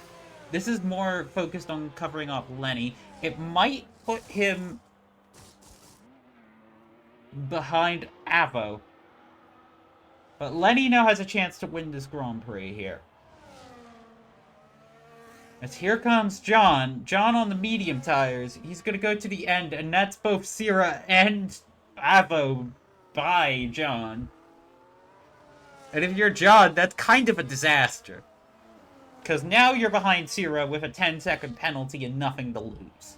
This is more focused on covering off Lenny. It might put him behind Avo. But Lenny now has a chance to win this Grand Prix here. As here comes John. John on the medium tires. He's going to go to the end, and that's both Sierra and Avo by John. And if you're John, that's kind of a disaster. Because now you're behind Sierra with a 10-second penalty and nothing to lose.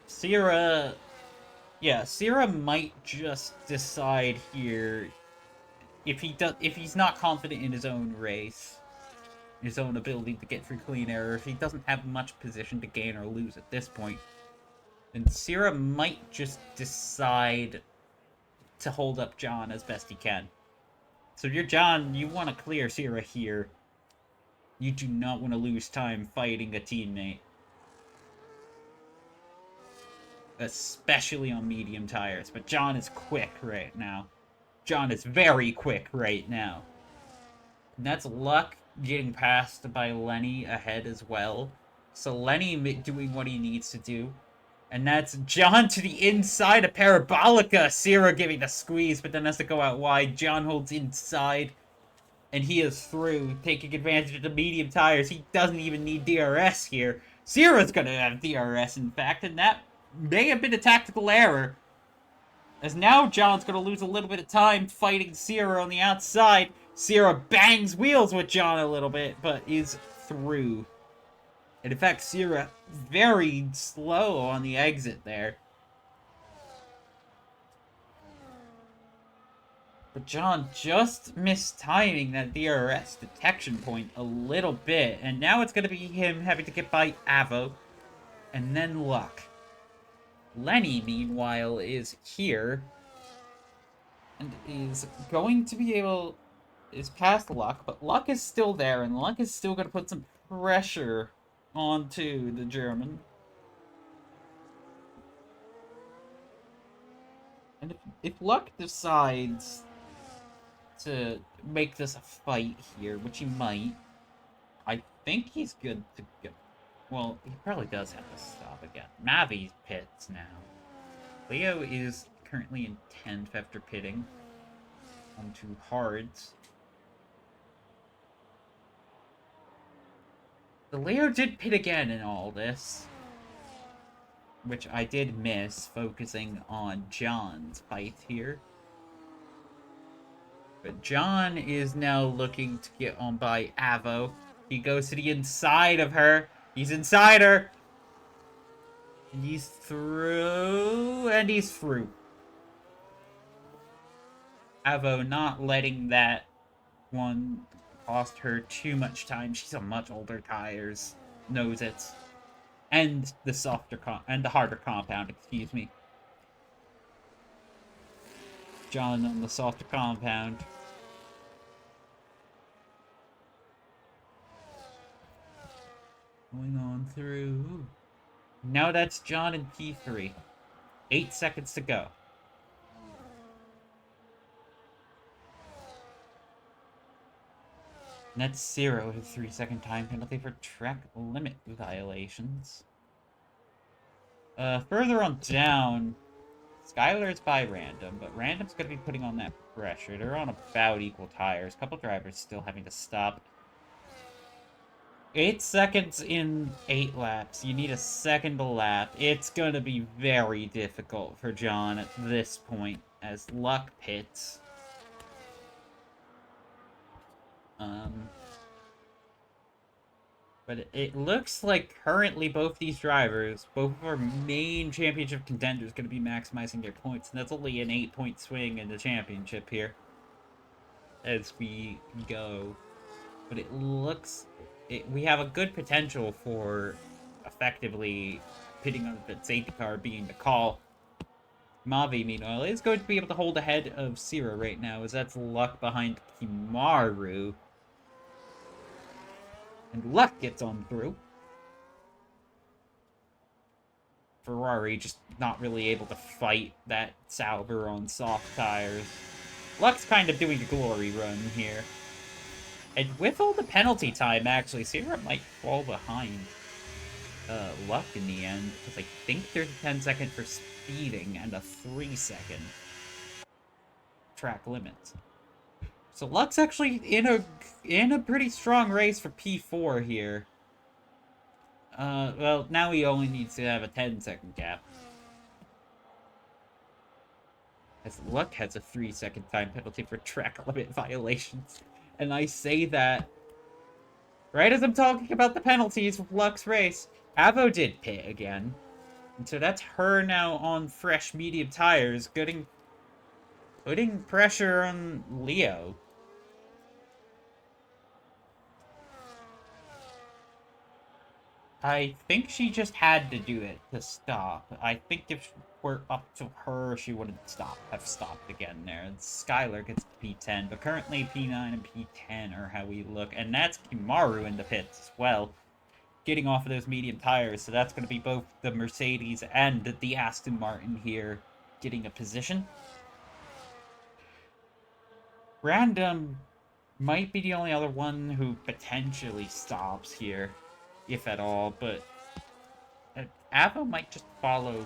Sierra... Yeah, Sierra might just decide here... If he's not confident in his own race, his own ability to get through clean air, if he doesn't have much position to gain or lose at this point, then Sierra might just decide to hold up John as best he can. So if you're John, you want to clear Sierra here. You do not want to lose time fighting a teammate. Especially on medium tires, but John is quick right now. John is very quick right now. And that's Luck getting passed by Lenny ahead as well. So Lenny doing what he needs to do. And that's John to the inside of Parabolica. Sierra giving the squeeze, but then has to go out wide. John holds inside. And he is through, taking advantage of the medium tires. He doesn't even need DRS here. Sierra's going to have DRS, in fact. And that may have been a tactical error. As now John's going to lose a little bit of time fighting Sierra on the outside. Sierra bangs wheels with John a little bit, but is through. And in fact, Sierra very slow on the exit there. But John just mistiming that DRS detection point a little bit. And now it's going to be him having to get by Avo. And then Luck. Lenny, meanwhile, is here. And is going to be able... is past Luck. But Luck is still there. And Luck is still going to put some pressure onto the German. And if Luck decides to make this a fight here, which he might, I think he's good to go. Well, he probably does have to stop again. Mavi pits now. Leo is currently in 10th after pitting onto hards. The Leo did pit again in all this, which I did miss, focusing on John's fight here. But John is now looking to get on by Avo. He goes to the inside of her. He's inside her. And he's through. And he's through. Avo not letting that one cost her too much time. She's on much older tires. Knows it. And the the harder compound, excuse me. John on the softer compound. Going on through. Now that's John in P3. 8 seconds to go. Net zero with 3-second time penalty for track limit violations. Further on down, Skylar's by Random, but Random's going to be putting on that pressure. They're on about equal tires. A couple drivers still having to stop. 8 seconds in 8 laps. You need a second a lap. It's going to be very difficult for John at this point as luck pits. But it looks like currently both these drivers, both of our main championship contenders, going to be maximizing their points. And that's only an 8-point swing in the championship here as we go. But it looks... we have a good potential for effectively pitting on the safety car being the call. Mavi, meanwhile, is going to be able to hold ahead of Sira right now, as that's luck behind Kimaru. And luck gets on through. Ferrari just not really able to fight that Sauber on soft tires. Luck's kind of doing a glory run here. And with all the penalty time, actually, Sierra might fall behind Luck in the end. Because I think there's a 10-second for speeding and a 3-second track limit. So Luck's actually in a pretty strong race for P4 here. Well, now he only needs to have a 10-second gap. As Luck has a 3-second time penalty for track limit violations. And I say that right as I'm talking about the penalties of Luck's race. Avo did pit again. And so that's her now on fresh medium tires, putting pressure on Leo. I think she just had to do it to stop. I think if it were up to her, she wouldn't have stopped again there. And Skylar gets P10, but currently P9 and P10 are how we look. And that's Kimaru in the pits as well, getting off of those medium tires. So that's going to be both the Mercedes and the Aston Martin here getting a position. Random might be the only other one who potentially stops here, if at all, but Avo might just follow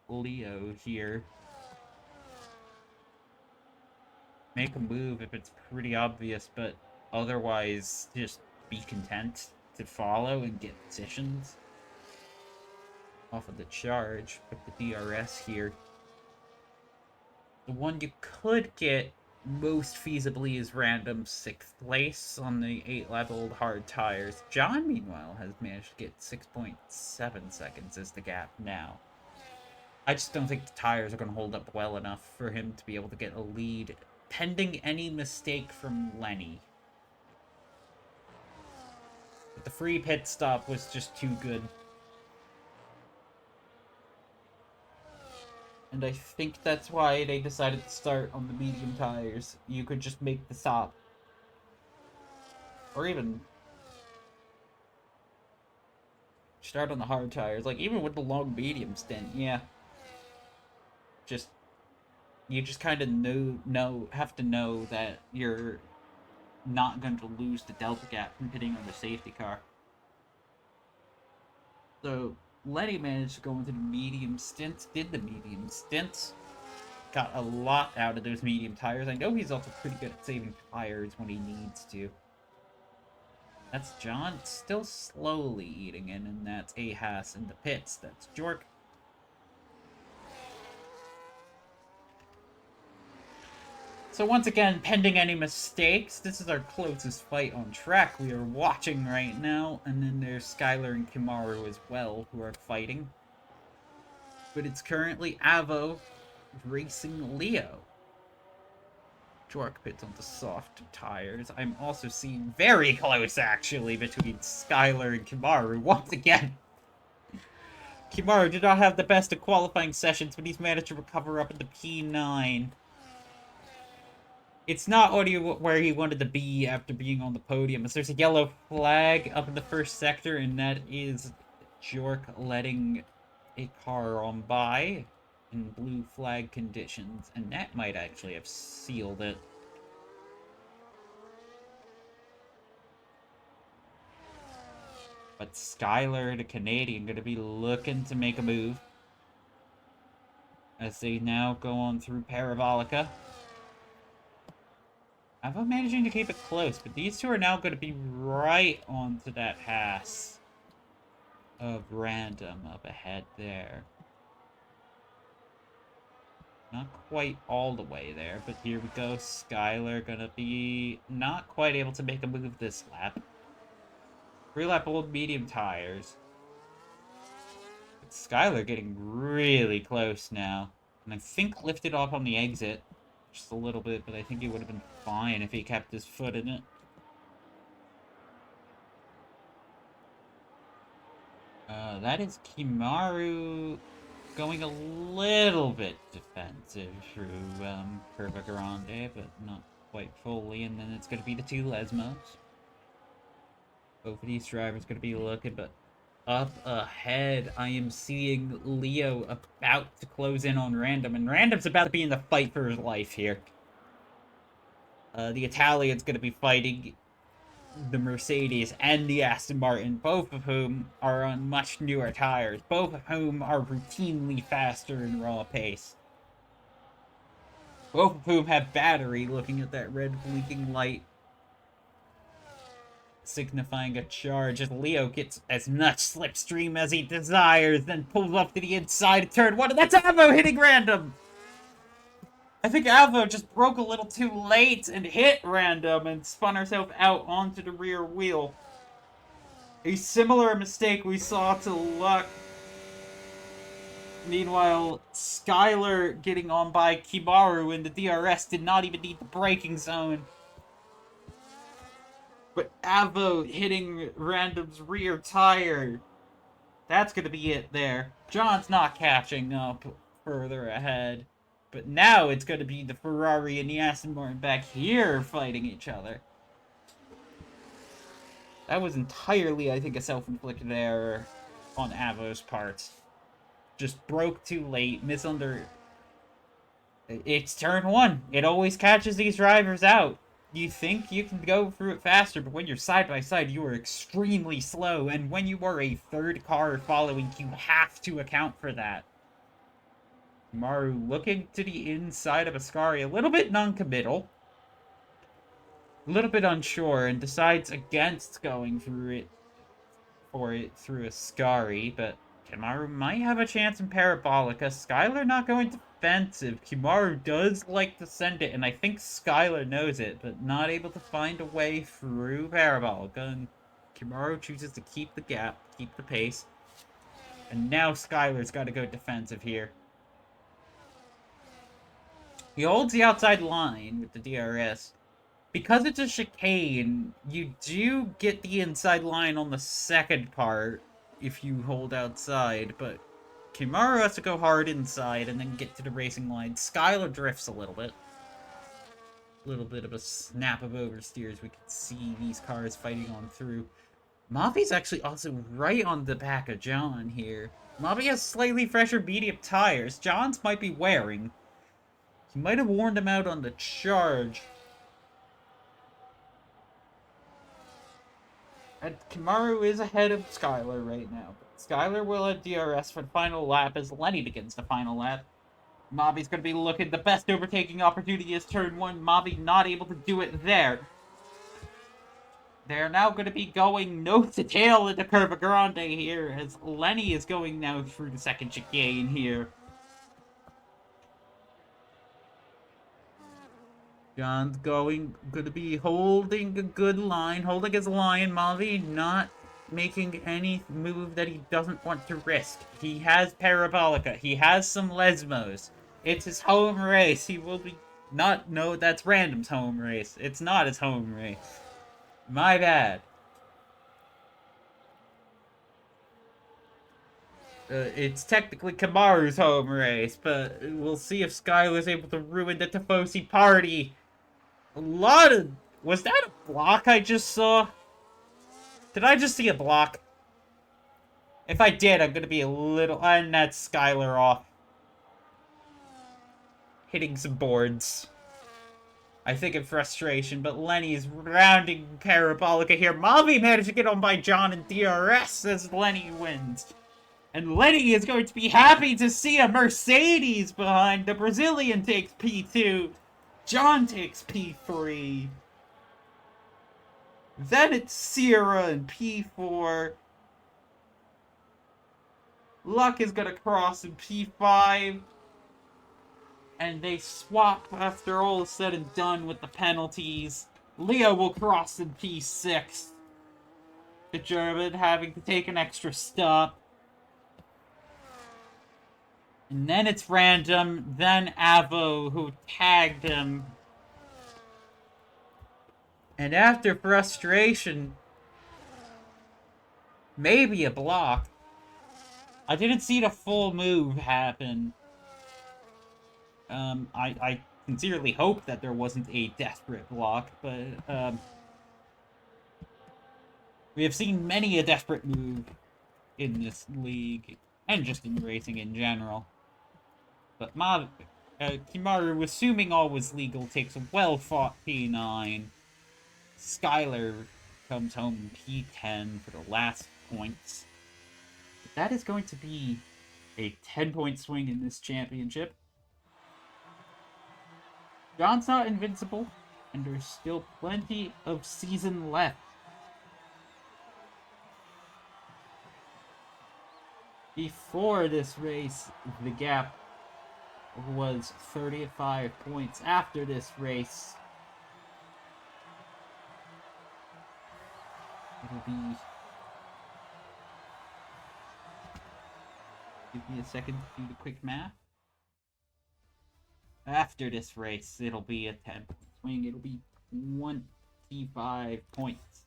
Leo here. Make a move if it's pretty obvious, but otherwise just be content to follow and get positions off of the charge with the DRS here. The one you could get most feasibly is Random 6th place on the 8-leveled hard tires. John, meanwhile, has managed to get 6.7 seconds as the gap now. I just don't think the tires are going to hold up well enough for him to be able to get a lead, pending any mistake from Lenny. But the free pit stop was just too good. And I think that's why they decided to start on the medium tires. You could just make the stop. Or even start on the hard tires. Like, even with the long medium stint, yeah. You just kind of have to know that you're not going to lose the delta gap from hitting on the safety car. So Lenny managed to go into the medium stints, did the medium stints, got a lot out of those medium tires. I know he's also pretty good at saving tires when he needs to. That's John still slowly eating in, and that's Ahas in the pits. That's Jork. So once again, pending any mistakes, this is our closest fight on track we are watching right now. And then there's Skylar and Kimaru as well, who are fighting. But it's currently Avo racing Leo. Jork pits on the soft tires. I'm also seeing very close, actually, between Skylar and Kimaru once again. Kimaru did not have the best of qualifying sessions, but he's managed to recover up into P9. It's not where he wanted to be after being on the podium, as there's a yellow flag up in the first sector, and that is Jork letting a car on by in blue flag conditions, and that might actually have sealed it. But Skylar, the Canadian, going to be looking to make a move as they now go on through Parabolica. I'm managing to keep it close, but these two are now going to be right onto that pass of Random up ahead there. Not quite all the way there, but here we go. Skylar going to be not quite able to make a move this lap. 3-lap old medium tires. But Skylar getting really close now. And I think lifted off on the exit. Just a little bit, but I think he would have been fine if he kept his foot in it. That is Kimaru going a little bit defensive through Curva Grande, but not quite fully. And then it's going to be the two Lesmos. Both of these drivers going to be looking, but up ahead, I am seeing Leo about to close in on Random, and Random's about to be in the fight for his life here. The Italian's going to be fighting the Mercedes and the Aston Martin, both of whom are on much newer tires, both of whom are routinely faster in raw pace. Both of whom have battery, looking at that red blinking light, signifying a charge as Leo gets as much slipstream as he desires, then pulls up to the inside of turn 1, and that's Avo hitting Random! I think Avo just broke a little too late and hit Random and spun herself out onto the rear wheel. A similar mistake we saw to Luck. Meanwhile, Skylar getting on by Kimaru in the DRS did not even need the braking zone. But Avo hitting Random's rear tire. That's going to be it there. John's not catching up further ahead. But now it's going to be the Ferrari and the Aston Martin back here fighting each other. That was entirely, I think, a self-inflicted error on Avo's part. Just broke too late, It's turn 1. It always catches these drivers out. You think you can go through it faster, but when you're side by side, you are extremely slow. And when you are a third car following, you have to account for that. Maru looking to the inside of Ascari, a little bit non-committal. A little bit unsure, and decides against going through Ascari, but Kimaru might have a chance in Parabolica. Skylar not going defensive. Kimaru does like to send it, and I think Skylar knows it, but not able to find a way through Parabolica, and Kimaru chooses to keep the gap, keep the pace. And now Skylar's got to go defensive here. He holds the outside line with the DRS. Because it's a chicane, you do get the inside line on the second part if you hold outside, but Kimaru has to go hard inside and then get to the racing line. Skylar drifts a little bit. A little bit of a snap of oversteers. We can see these cars fighting on through. Mavi's actually also right on the back of John here. Mavi has slightly fresher medium tires. John's might be wearing. He might have warned him out on the charge. And Kimaru is ahead of Skylar right now. Skylar will have DRS for the final lap as Lenny begins the final lap. Mavi's going to be looking. The best overtaking opportunity is turn 1. Mavi not able to do it there. They're now going to be going nose to tail into Curva Grande here as Lenny is going now through the second chicane here. John's going to be holding a good line, holding his line. Mavi not making any move that he doesn't want to risk. He has Parabolica. He has some Lesmos. It's his home race. He will be not... No, that's Random's home race. It's not his home race. My bad. It's technically Kamaru's home race, but we'll see if Skylar's able to ruin the Tifosi party. A lot of... Was that a block I just saw? Did I just see a block? If I did, I'm gonna be a little... And that's Skylar off. Hitting some boards. I think in frustration, but Lenny's rounding Parabolica here. Mavi managed to get on by John and DRS as Lenny wins. And Lenny is going to be happy to see a Mercedes behind. The Brazilian takes P2. John takes P3. Then it's Sierra in P4. Luck is going to cross in P5. And they swap after all is said and done with the penalties. Leo will cross in P6. The German having to take an extra stop. And then it's random. Then Avo, who tagged him. And after frustration, maybe a block. I didn't see the full move happen. I sincerely hope that there wasn't a desperate block, but, we have seen many a desperate move in this league, and just in racing in general. But Kimaru, assuming all was legal, takes a well-fought P9. Skylar comes home in P10 for the last points. But that is going to be a 10-point swing in this championship. John's not invincible, and there's still plenty of season left. Before this race, the gap was 35 points. After this race, it'll be... Give me a second to do the quick math. After this race, it'll be a 10-point swing. It'll be 25 points.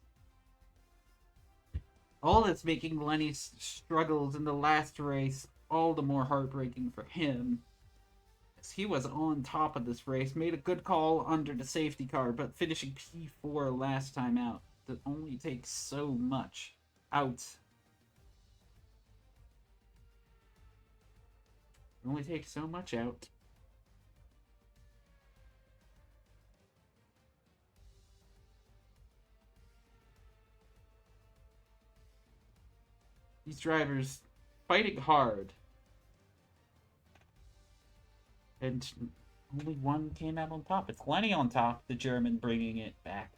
All that's making Lenny's struggles in the last race all the more heartbreaking for him. As he was on top of this race, made a good call under the safety car, but finishing P4 last time out. That only takes so much out. It only takes so much out. These drivers fighting hard. And only one came out on top. It's Lenny on top, the German bringing it back.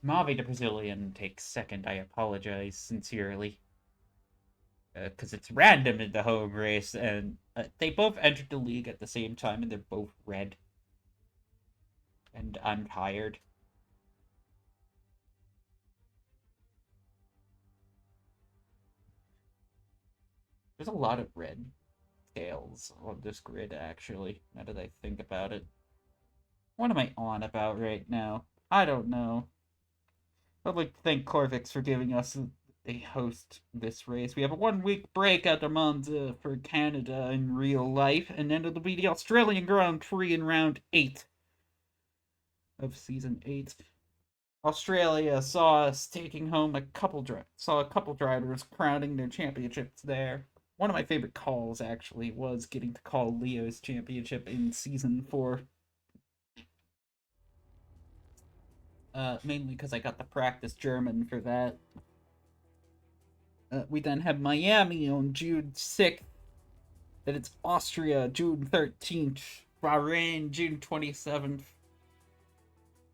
Mavi, the Brazilian, takes second. I apologize sincerely. Because it's random in the home race, and they both entered the league at the same time, and they're both red. And I'm tired. There's a lot of red tails on this grid, actually, now that I think about it. What am I on about right now? I don't know. I'd like to thank Corvix for giving us a host this race. We have a 1-week break at the Monza for Canada in real life, and then it'll be the Australian Grand Prix in round 8 of season 8. Australia saw us taking home a couple drivers crowning their championships there. One of my favorite calls, actually, was getting to call Leo's championship in Season 4. Mainly because I got to practice German for that. We then have Miami on June 6th. Then it's Austria, June 13th. Bahrain, June 27th.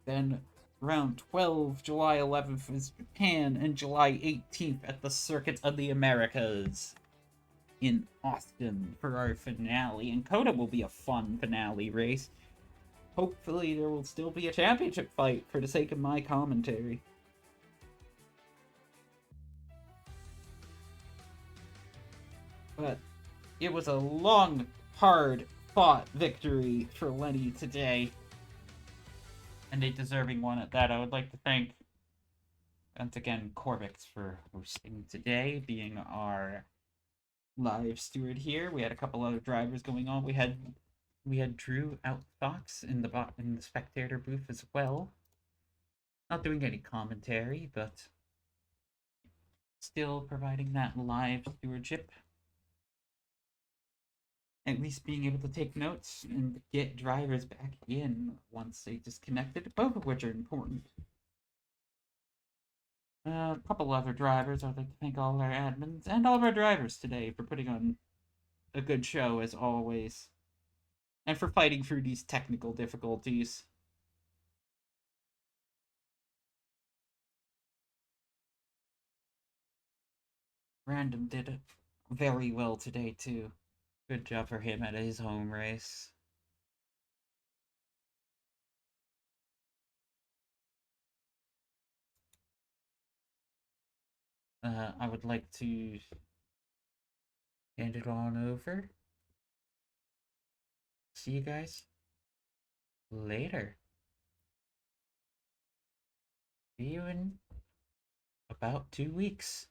Then round 12, July 11th is Japan, and July 18th at the Circuit of the Americas in Austin for our finale. And Coda will be a fun finale race. Hopefully there will still be a championship fight for the sake of my commentary. But it was a long, hard-fought victory for Lenny today. And a deserving one at that. I would like to thank, once again, Corvix for hosting today, being our live steward here. We had a couple other drivers going on. We had Drew Outfox in the spectator booth as well. Not doing any commentary, but Still providing that live stewardship. At least being able to take notes and get drivers back in once they disconnected, both of which are important. A couple other drivers. I'd like to thank all our admins and all of our drivers today for putting on a good show as always, and for fighting through these technical difficulties. Random did very well today too. Good job for him at his home race. I would like to hand it on over. See you guys later. See you in about 2 weeks.